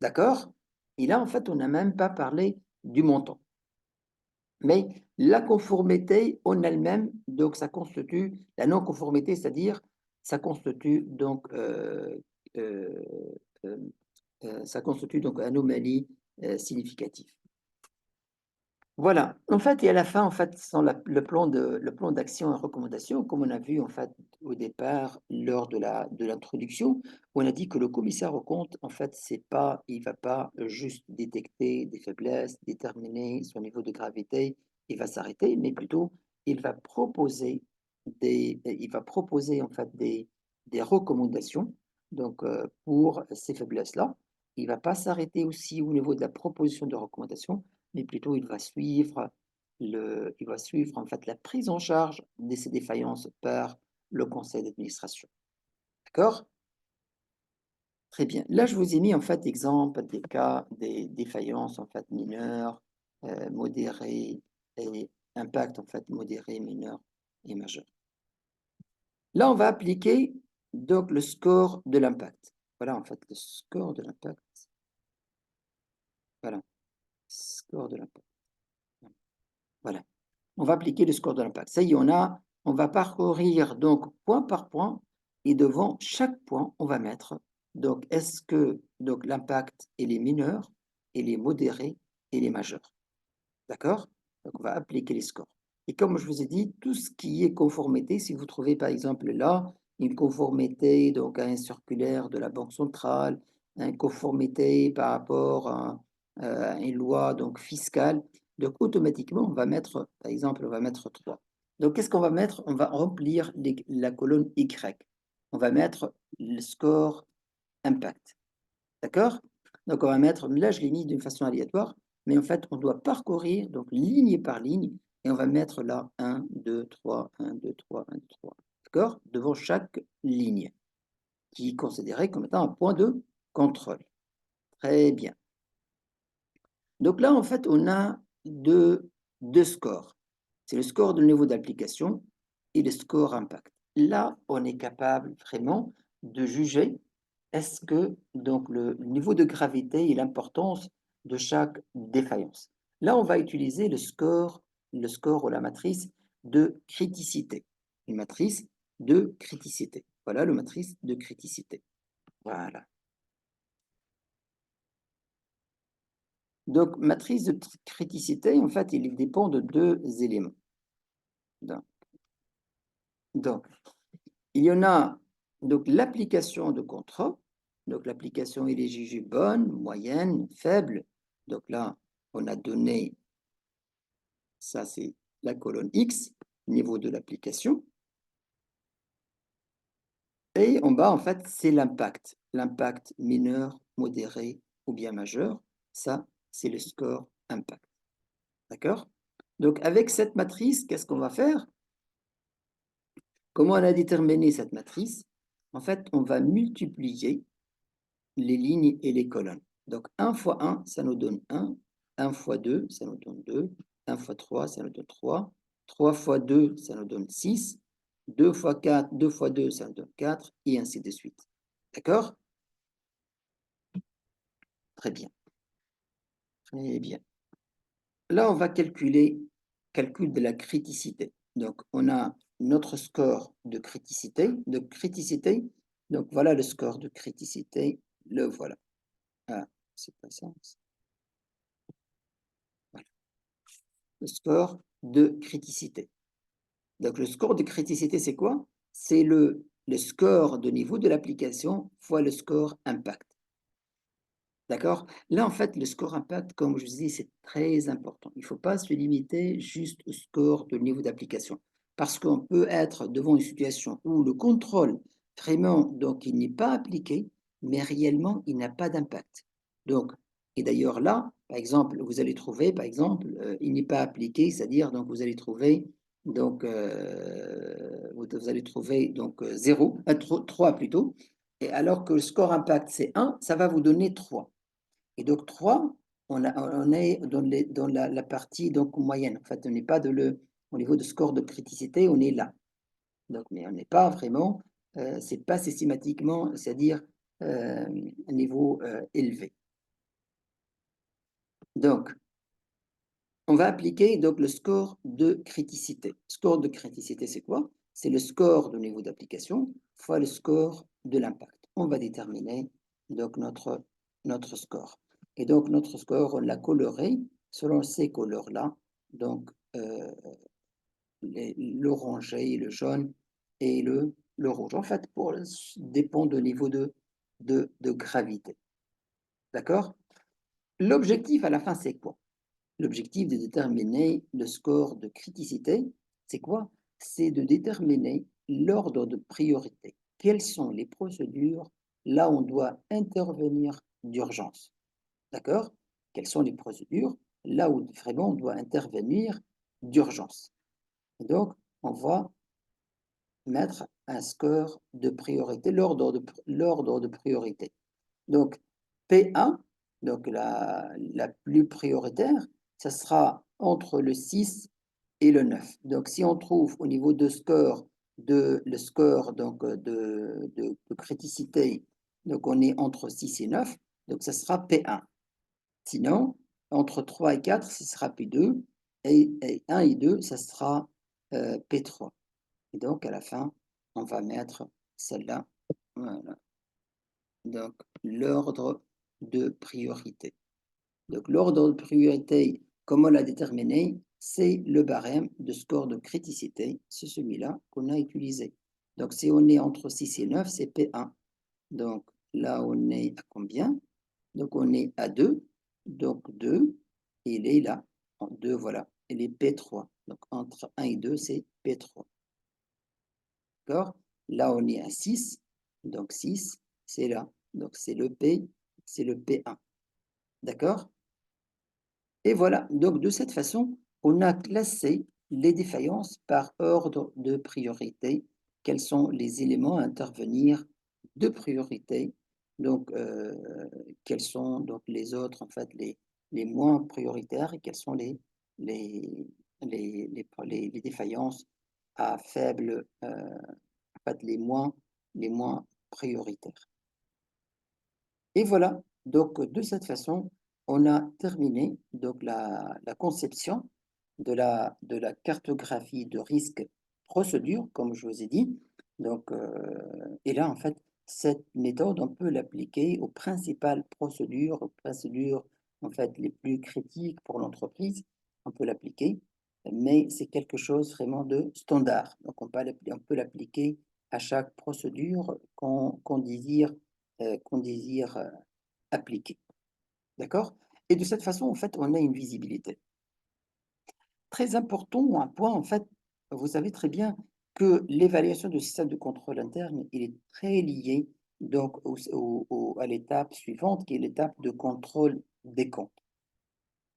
Speaker 1: D'accord? Et là, en fait, on n'a même pas parlé du montant. Mais la conformité en elle-même, donc ça constitue, la non-conformité, c'est-à-dire, ça constitue donc, euh, euh, ça constitue donc une anomalie significative. Voilà. En fait, et à la fin, en fait, sans le plan d'action et recommandation, comme on a vu en fait au départ lors de l'introduction, on a dit que le commissaire aux comptes, en fait, il va pas juste détecter des faiblesses, déterminer son niveau de gravité, il va s'arrêter, mais plutôt il va proposer en fait des recommandations. Donc pour ces faiblesses-là, il va pas s'arrêter aussi au niveau de la proposition de recommandation, mais plutôt il va suivre en fait la prise en charge de ces défaillances par le conseil d'administration. D'accord? Très bien. Là, je vous ai mis en fait exemple des cas des défaillances en fait mineures, modérées et impact en fait modéré, mineur et majeur. Là, on va appliquer donc le score de l'impact. Voilà en fait le score de l'impact. Voilà, score de l'impact. Voilà. On va appliquer le score de l'impact. Ça y est, on va parcourir donc point par point et devant chaque point, on va mettre donc est-ce que donc l'impact il est mineur, il est modéré, il est majeur. D'accord? Donc on va appliquer les scores. Et comme je vous ai dit, tout ce qui est conformité, si vous trouvez par exemple là une conformité donc à un circulaire de la Banque centrale, une conformité par rapport à une loi donc fiscale, donc automatiquement on va mettre, par exemple, on va mettre 3. Donc qu'est-ce qu'on va mettre? On va remplir la colonne Y. On va mettre le score impact. D'accord? Donc on va mettre, là je l'ai mis d'une façon aléatoire, mais en fait on doit parcourir donc ligne par ligne et on va mettre là 1, 2, 3, 1, 2, 3, 1, 2, 3. D'accord? Devant chaque ligne qui est considérée comme étant un point de contrôle. Très bien. Donc là en fait on a deux scores. C'est le score de niveau d'application et le score impact. Là on est capable vraiment de juger est-ce que donc le niveau de gravité et l'importance de chaque défaillance. Là, on va utiliser le score ou la matrice de criticité. Une matrice de criticité. Voilà le matrice de criticité. Voilà. Donc, matrice de criticité, en fait, il dépend de deux éléments. Donc, il y en a donc l'application de contrat. Donc l'application il est jugée bonne, moyenne, faible. Donc là, on a donné, ça c'est la colonne X, niveau de l'application. Et en bas, en fait, c'est l'impact. L'impact mineur, modéré ou bien majeur. Ça, c'est le score impact. D'accord? Donc avec cette matrice, qu'est-ce qu'on va faire? Comment on a déterminé cette matrice? En fait, on va multiplier les lignes et les colonnes. Donc 1 fois 1, ça nous donne 1. 1 fois 2, ça nous donne 2. 1 fois 3, ça nous donne 3. 3 fois 2, ça nous donne 6. 2 fois 4, 2 fois 2, ça nous donne 4, et ainsi de suite. D'accord? Très bien. Très bien. Là, on va calcul de la criticité. Donc, on a notre score de criticité. Donc, voilà le score de criticité. Le voilà. Ah, c'est pas ça. Voilà. Le score de criticité. Donc, le score de criticité, c'est quoi? c'est le score de niveau de l'application fois le score impact. D'accord? Là, en fait, le score impact, comme je vous dis, c'est très important. Il ne faut pas se limiter juste au score de niveau d'application. Parce qu'on peut être devant une situation où le contrôle, vraiment, donc, il n'est pas appliqué, mais réellement, il n'a pas d'impact. Donc, et d'ailleurs, là, par exemple, vous allez trouver, par exemple, il n'est pas appliqué, c'est-à-dire, donc, vous allez trouver, donc, vous allez trouver, donc, 0, 3 plutôt, et alors que le score impact, c'est 1, ça va vous donner 3. Et donc 3, on est dans la partie donc moyenne. En fait, on n'est pas au niveau de score de criticité, on est là. Donc, mais on n'est pas vraiment, c'est pas systématiquement, c'est-à-dire un niveau élevé. Donc, on va appliquer donc le score de criticité. Score de criticité, c'est quoi? C'est le score de niveau d'application fois le score de l'impact. On va déterminer donc notre score. Et donc notre score, on l'a coloré selon ces couleurs-là, donc l'orangé, le jaune et le rouge. En fait, dépend du niveau de gravité. D'accord? L'objectif à la fin, c'est quoi? L'objectif de déterminer le score de criticité, c'est quoi? C'est de déterminer l'ordre de priorité. Quelles sont les procédures là où on doit intervenir d'urgence? D'accord? Quelles sont les procédures là où vraiment on doit intervenir d'urgence? Donc, on va mettre un score de priorité, l'ordre de priorité. Donc, P1, donc la plus prioritaire, ça sera entre le 6 et le 9. Donc, si on trouve au niveau de score, le score donc, de criticité, donc on est entre 6 et 9, donc ça sera P1. Sinon, entre 3 et 4, ce sera P2, et 1 et 2, ça sera P3. Et donc, à la fin, on va mettre celle-là. Voilà. Donc, l'ordre de priorité. Donc, l'ordre de priorité, comme on l'a déterminé, c'est le barème de score de criticité. C'est celui-là qu'on a utilisé. Donc, si on est entre 6 et 9, c'est P1. Donc, là, on est à combien? Donc, on est à 2. Donc, 2, il est là. En 2, voilà. Il est P3. Donc, entre 1 et 2, c'est P3. D'accord? Là, on est à 6. Donc, 6, c'est là. Donc, c'est le P1. D'accord? Et voilà. Donc, de cette façon, on a classé les défaillances par ordre de priorité. Quels sont les éléments à intervenir de priorité? Donc, quels sont donc les autres, en fait, les moins prioritaires et quelles sont les, les défaillances à faible, en fait, les moins prioritaires. Et voilà, donc de cette façon, on a terminé donc la conception de la cartographie de risque procédure, comme je vous ai dit. Donc, et là, en fait, cette méthode, on peut l'appliquer aux principales procédures, en fait les plus critiques pour l'entreprise. On peut l'appliquer, mais c'est quelque chose vraiment de standard. Donc, on peut l'appliquer à chaque procédure qu'on désire appliquer. D'accord? Et de cette façon, en fait, on a une visibilité. Très important, un point, en fait, vous savez très bien que l'évaluation du système de contrôle interne, il est très lié donc à l'étape suivante, qui est l'étape de contrôle des comptes.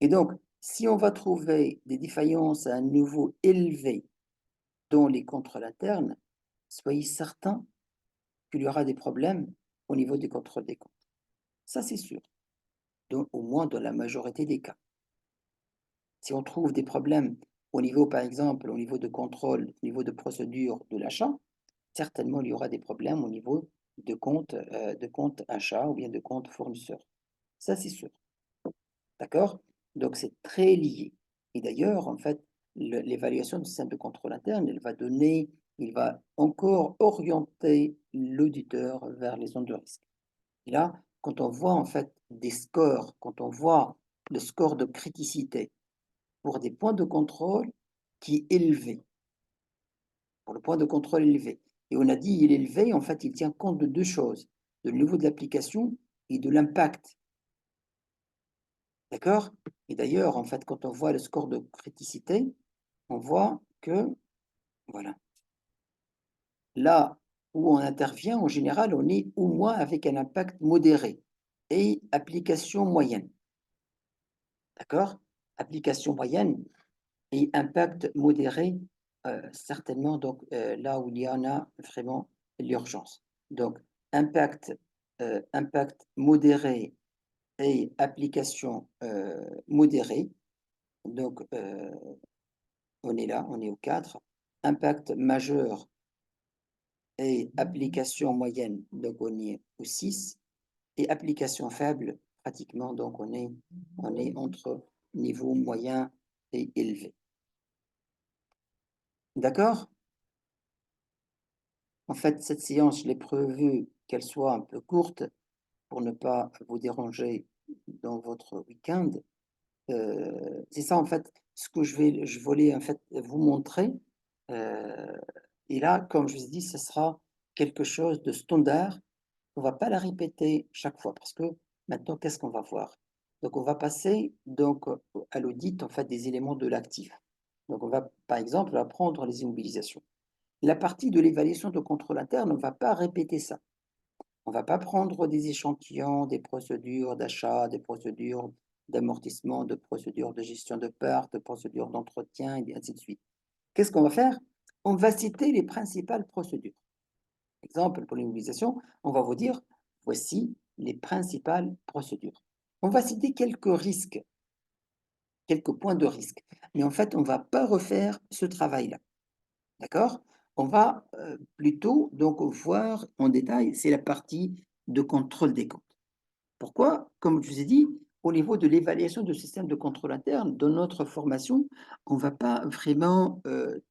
Speaker 1: Et donc, si on va trouver des défaillances à un niveau élevé dans les contrôles internes, soyez certains qu'il y aura des problèmes au niveau des contrôles des comptes. Ça, c'est sûr, au moins dans la majorité des cas. Si on trouve des problèmes au niveau, par exemple, au niveau de contrôle, au niveau de procédure de l'achat, certainement il y aura des problèmes au niveau de compte achat ou bien de compte fournisseur. Ça, c'est sûr. D'accord? Donc, c'est très lié. Et d'ailleurs, en fait, l'évaluation du système de contrôle interne, il va encore orienter l'auditeur vers les zones de risque. Et là, quand on voit en fait des scores, quand on voit le score de criticité pour des points de contrôle qui est élevé, pour le point de contrôle élevé, Et on a dit, il est élevé, en fait, il tient compte de deux choses, de niveau de l'application et de l'impact. D'accord? Et d'ailleurs, en fait, quand on voit le score de criticité, on voit que, voilà, là où on intervient, en général, on est au moins avec un impact modéré et application moyenne. D'accord? Application moyenne et impact modéré, certainement, donc là où il y en a vraiment l'urgence. Donc, impact, impact modéré et application modérée. Donc, on est là, on est au 4. Impact majeur et application moyenne, donc on est au 6. Et application faible, pratiquement, donc on est entre niveau moyen et élevé. D'accord? En fait, cette séance, je l'ai prévue qu'elle soit un peu courte pour ne pas vous déranger dans votre week-end. C'est ça, en fait, ce que je voulais en fait vous montrer. Euh, et là, comme je vous ai dit, ce sera quelque chose de standard. On va pas la répéter chaque fois parce que maintenant, qu'est-ce qu'on va voir? Donc, on va passer donc à l'audit en fait des éléments de l'actif. Donc, on va par exemple apprendre les immobilisations. La partie de l'évaluation de contrôle interne, on ne va pas répéter ça. On ne va pas prendre des échantillons, des procédures d'achat, des procédures d'amortissement, de procédures de gestion de pertes, de procédures d'entretien, et ainsi de suite. Qu'est-ce qu'on va faire? On va citer les principales procédures. Exemple, pour l'immobilisation, on va vous dire, voici les principales procédures. On va citer quelques risques, quelques points de risque. Mais en fait, on ne va pas refaire ce travail-là. D'accord? On va plutôt donc voir en détail, c'est la partie de contrôle des comptes. Pourquoi? Comme je vous ai dit, au niveau de l'évaluation du système de contrôle interne, dans notre formation, on ne va pas vraiment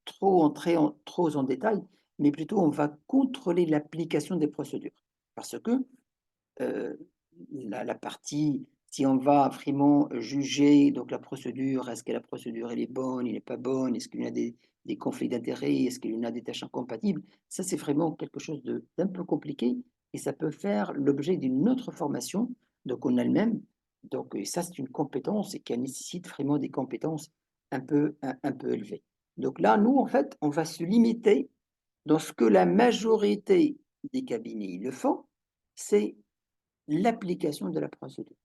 Speaker 1: trop entrer trop en détail, mais plutôt on va contrôler l'application des procédures. Parce que euh, la partie, si on va vraiment juger donc la procédure, est-ce que la procédure elle est bonne, elle n'est pas bonne, est-ce qu'il y a des conflits d'intérêts, est-ce qu'il y en a des tâches incompatibles, ça c'est vraiment quelque chose d'un peu compliqué et ça peut faire l'objet d'une autre formation, donc en elle-même. Donc ça c'est une compétence et qui nécessite vraiment des compétences un peu élevées. Donc là, nous, en fait, on va se limiter dans ce que la majorité des cabinets le font, c'est l'application de la procédure.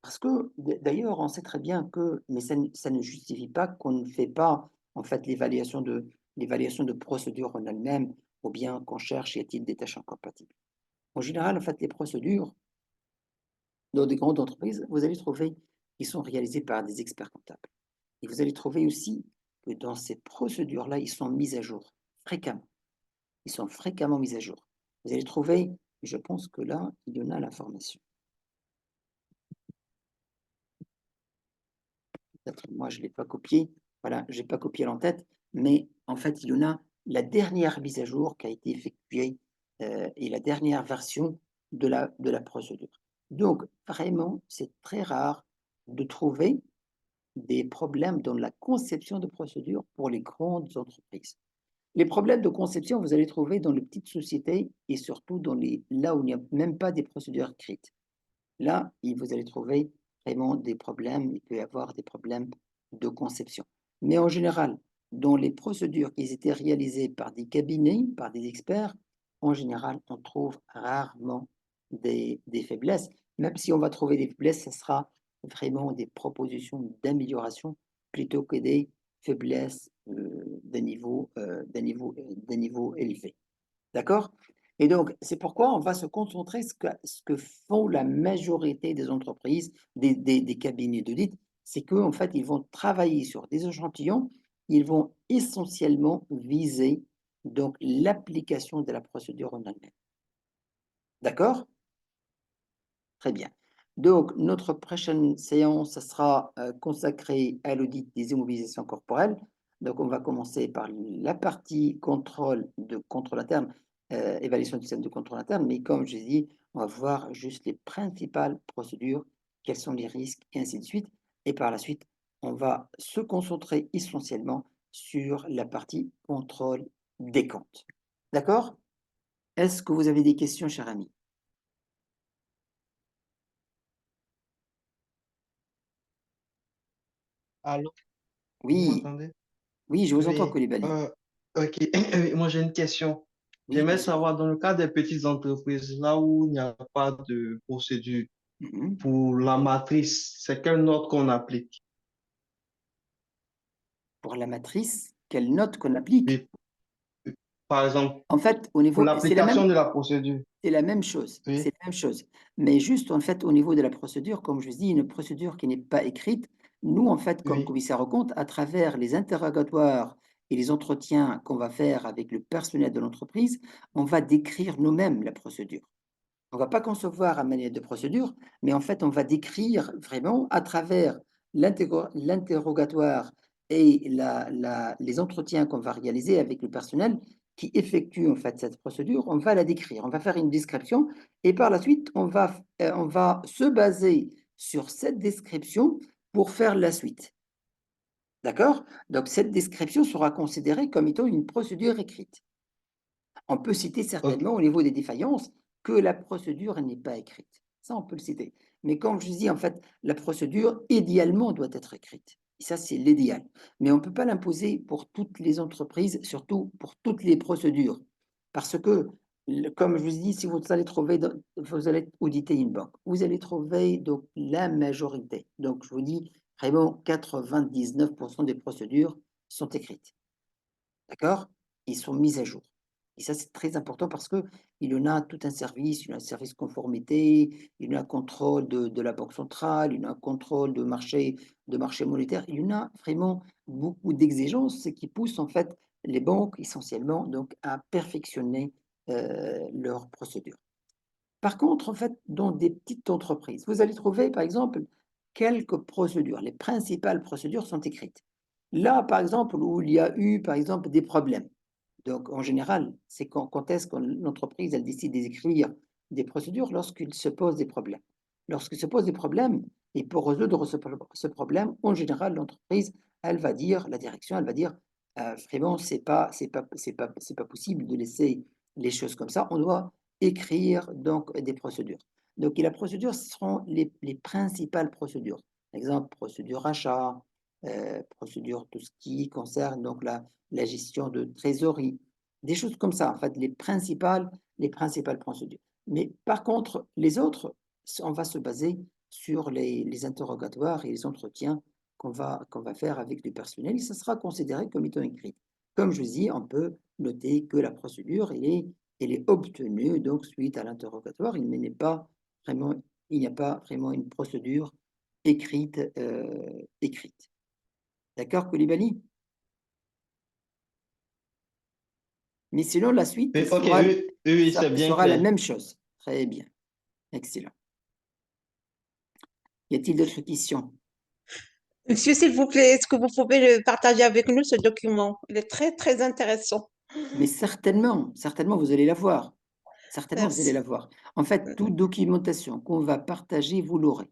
Speaker 1: Parce que d'ailleurs, on sait très bien que, mais ça ne justifie pas qu'on ne fait pas en fait l'évaluation de procédure en elle-même, ou bien qu'on cherche y a-t-il des tâches incompatibles. En général, en fait, les procédures dans des grandes entreprises, vous allez trouver qu'ils sont réalisées par des experts comptables. Et vous allez trouver aussi que dans ces procédures-là, ils sont mis à jour fréquemment. Ils sont fréquemment mis à jour. Vous allez trouver, je pense que là, il y en a l'information. Peut-être moi je ne l'ai pas copié, voilà, je n'ai pas copié l'en-tête, mais en fait, il y en a la dernière mise à jour qui a été effectuée et la dernière version de la procédure. Donc, vraiment, c'est très rare de trouver des problèmes dans la conception de procédures pour les grandes entreprises. Les problèmes de conception, vous allez trouver dans les petites sociétés et surtout là où il n'y a même pas des procédures écrites. Là, vous allez trouver vraiment des problèmes, il peut y avoir des problèmes de conception. Mais en général, dans les procédures qui étaient réalisées par des cabinets, par des experts, en général, on trouve rarement des faiblesses. Même si on va trouver des faiblesses, ce sera vraiment des propositions d'amélioration plutôt que des faiblesses d'un niveau élevé. D'accord? Et donc, c'est pourquoi on va se concentrer sur ce que font la majorité des entreprises, des cabinets d'audit, c'est qu'en fait, ils vont travailler sur des échantillons, ils vont essentiellement viser donc l'application de la procédure en elle-même. D'accord? Très bien. Donc, notre prochaine séance sera consacrée à l'audit des immobilisations corporelles. Donc, on va commencer par la partie contrôle interne, évaluation du système de contrôle interne. Mais comme je dis, on va voir juste les principales procédures, quels sont les risques, et ainsi de suite. Et par la suite, on va se concentrer essentiellement sur la partie contrôle des comptes. D'accord? Est-ce que vous avez des questions, cher ami?
Speaker 2: Allô, vous
Speaker 1: Oui,
Speaker 2: m'entendez?
Speaker 1: oui, je vous entends,
Speaker 2: Oui,
Speaker 1: Koulibaly.
Speaker 2: ok. Oui, moi j'ai une question.
Speaker 1: Oui, bien
Speaker 2: J'aimerais
Speaker 1: sûr.
Speaker 2: savoir, dans le cas des petites entreprises, là où il n'y a pas de procédure
Speaker 1: Mhm.
Speaker 2: pour la matrice, c'est quelle note qu'on applique?
Speaker 1: Pour la matrice, quelle note qu'on applique?
Speaker 2: Oui, par exemple,
Speaker 1: En fait, au
Speaker 2: pour
Speaker 1: niveau,
Speaker 2: l'application de la procédure.
Speaker 1: c'est la même chose,
Speaker 2: Oui,
Speaker 1: c'est la même chose. Mais juste, en fait, au niveau de la procédure, comme je vous dis, une procédure qui n'est pas écrite, nous, en fait, comme
Speaker 2: oui,
Speaker 1: commissaire aux comptes, à travers les interrogatoires et les entretiens qu'on va faire avec le personnel de l'entreprise, on va décrire nous-mêmes la procédure. On va pas concevoir un manuel de procédure, mais en fait, on va décrire vraiment à travers l'interrogatoire et les entretiens qu'on va réaliser avec le personnel qui effectue en fait cette procédure, on va la décrire, on va faire une description et par la suite, on va se baser sur cette description pour faire la suite. D'accord? Donc, cette description sera considérée comme étant une procédure écrite. On peut citer
Speaker 2: ok,
Speaker 1: certainement au niveau des défaillances que la procédure n'est pas écrite. Ça, on peut le citer. Mais comme je dis, en fait, la procédure, idéalement, doit être écrite. Et ça, c'est l'idéal. Mais on ne peut pas l'imposer pour toutes les entreprises, surtout pour toutes les procédures. Parce que, comme je vous dis, si vous allez trouver, vous allez auditer une banque, vous allez trouver donc la majorité. Donc, je vous dis, vraiment, 99% des procédures sont écrites. D'accord? Ils sont mis à jour. Et ça, c'est très important parce qu'il y en a tout un service, il y a un service conformité, il y a un contrôle de la Banque centrale, il y a un contrôle de marché monétaire. Il y en a vraiment beaucoup d'exigences qui poussent en fait les banques essentiellement donc, à perfectionner leurs procédures. Par contre, en fait, dans des petites entreprises, vous allez trouver, par exemple, quelques procédures. Les principales procédures sont écrites. Là, par exemple, où il y a eu, par exemple, des problèmes. Donc, en général, c'est quand est-ce que l'entreprise, elle décide d'écrire des procédures lorsqu'il se pose des problèmes. Lorsqu'il se pose des problèmes, et pour résoudre ce problème, en général, l'entreprise, elle va dire, la direction, elle va dire, vraiment, c'est pas possible de laisser les choses comme ça. On doit écrire donc des procédures. Donc, et la procédure, ce seront les principales procédures. Par exemple, procédure achat, procédure tout ce qui concerne donc la gestion de trésorerie, des choses comme ça, en fait, les principales procédures. Mais par contre, les autres, on va se baser sur les interrogatoires et les entretiens qu'on va faire avec le personnel et ça sera considéré comme étant écrit. Comme je vous dis, on peut noter que la procédure elle est obtenue donc suite à l'interrogatoire. Vraiment, il n'y a pas vraiment une procédure écrite. Écrite. D'accord, Koulibaly? Mais sinon, la suite
Speaker 2: oui, ok, oui, oui, oui, c'est bien
Speaker 1: sera la
Speaker 2: clair.
Speaker 1: même chose. Très bien. Excellent. Y a-t-il d'autres questions?
Speaker 3: Monsieur, s'il vous plaît, est-ce que vous pouvez le partager avec nous, ce document? Il est très, très intéressant.
Speaker 1: Mais certainement, certainement, vous allez la voir. Certainement, vous allez la
Speaker 3: Merci.
Speaker 1: voir. En fait, toute documentation qu'on va partager, vous l'aurez.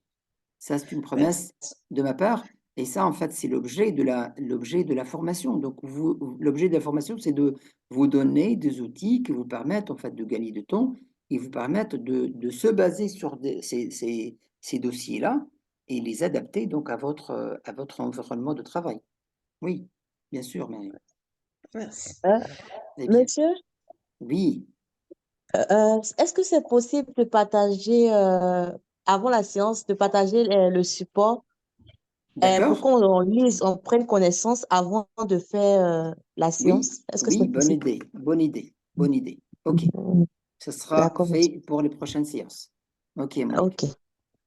Speaker 1: Ça, c'est une promesse
Speaker 3: Merci.
Speaker 1: de ma part. Et ça, en fait, c'est l'objet de la formation. Donc, l'objet de la formation, c'est de vous donner des outils qui vous permettent, en fait, de gagner du temps et vous permettent de se baser sur ces dossiers-là et les adapter donc à votre environnement de travail. Oui, bien sûr, mais
Speaker 3: Merci.
Speaker 1: eh bien,
Speaker 4: Monsieur,
Speaker 1: oui,
Speaker 4: est-ce que c'est possible de partager, avant la séance, de partager le support pour
Speaker 1: d'accord.
Speaker 4: qu'on lise, on prenne connaissance avant de faire la
Speaker 1: Oui,
Speaker 4: séance? Est-ce que
Speaker 1: oui,
Speaker 4: c'est
Speaker 1: bonne
Speaker 4: possible?
Speaker 1: idée, bonne idée, bonne idée. OK.
Speaker 4: Mm.
Speaker 1: Ce sera
Speaker 4: D'accord, monsieur.
Speaker 1: fait pour les prochaines séances. OK, Monique.
Speaker 4: Ok,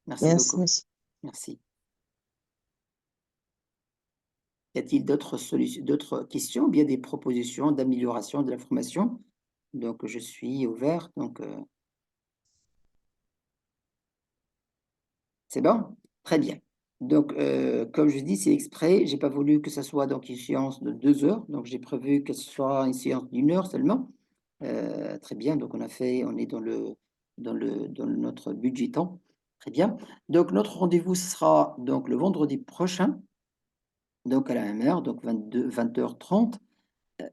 Speaker 1: Merci
Speaker 4: merci,
Speaker 1: beaucoup.
Speaker 4: monsieur.
Speaker 1: Merci. Y a-t-il d'autres solutions, d'autres questions, ou bien des propositions d'amélioration de la formation? Donc, je suis ouvert. Donc, c'est bon? Très bien. Donc, comme je dis, c'est exprès. J'ai pas voulu que ça soit donc une séance de 2 heures. Donc, j'ai prévu que ce soit une séance d'1 heure seulement. Très bien. Donc, on est dans notre budget temps. Très bien. Donc, notre rendez-vous sera donc le vendredi prochain, donc à la même heure, donc 20h30.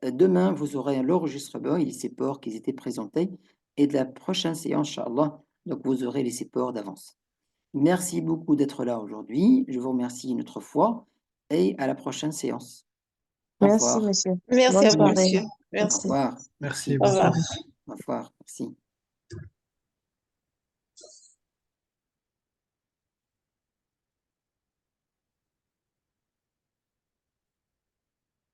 Speaker 1: Demain, vous aurez l'enregistrement et les supports qui étaient présentés. Et de la prochaine séance, Inch'Allah, donc vous aurez les supports d'avance. Merci beaucoup d'être là aujourd'hui. Je vous remercie une autre fois et à la prochaine séance. Au
Speaker 4: Merci,
Speaker 1: revoir.
Speaker 4: monsieur.
Speaker 3: Merci
Speaker 4: Bonne
Speaker 3: à vous,
Speaker 4: soirée.
Speaker 3: monsieur.
Speaker 1: Au
Speaker 3: Merci.
Speaker 1: revoir.
Speaker 2: Merci
Speaker 3: Au revoir.
Speaker 2: beaucoup.
Speaker 1: Au revoir. Merci.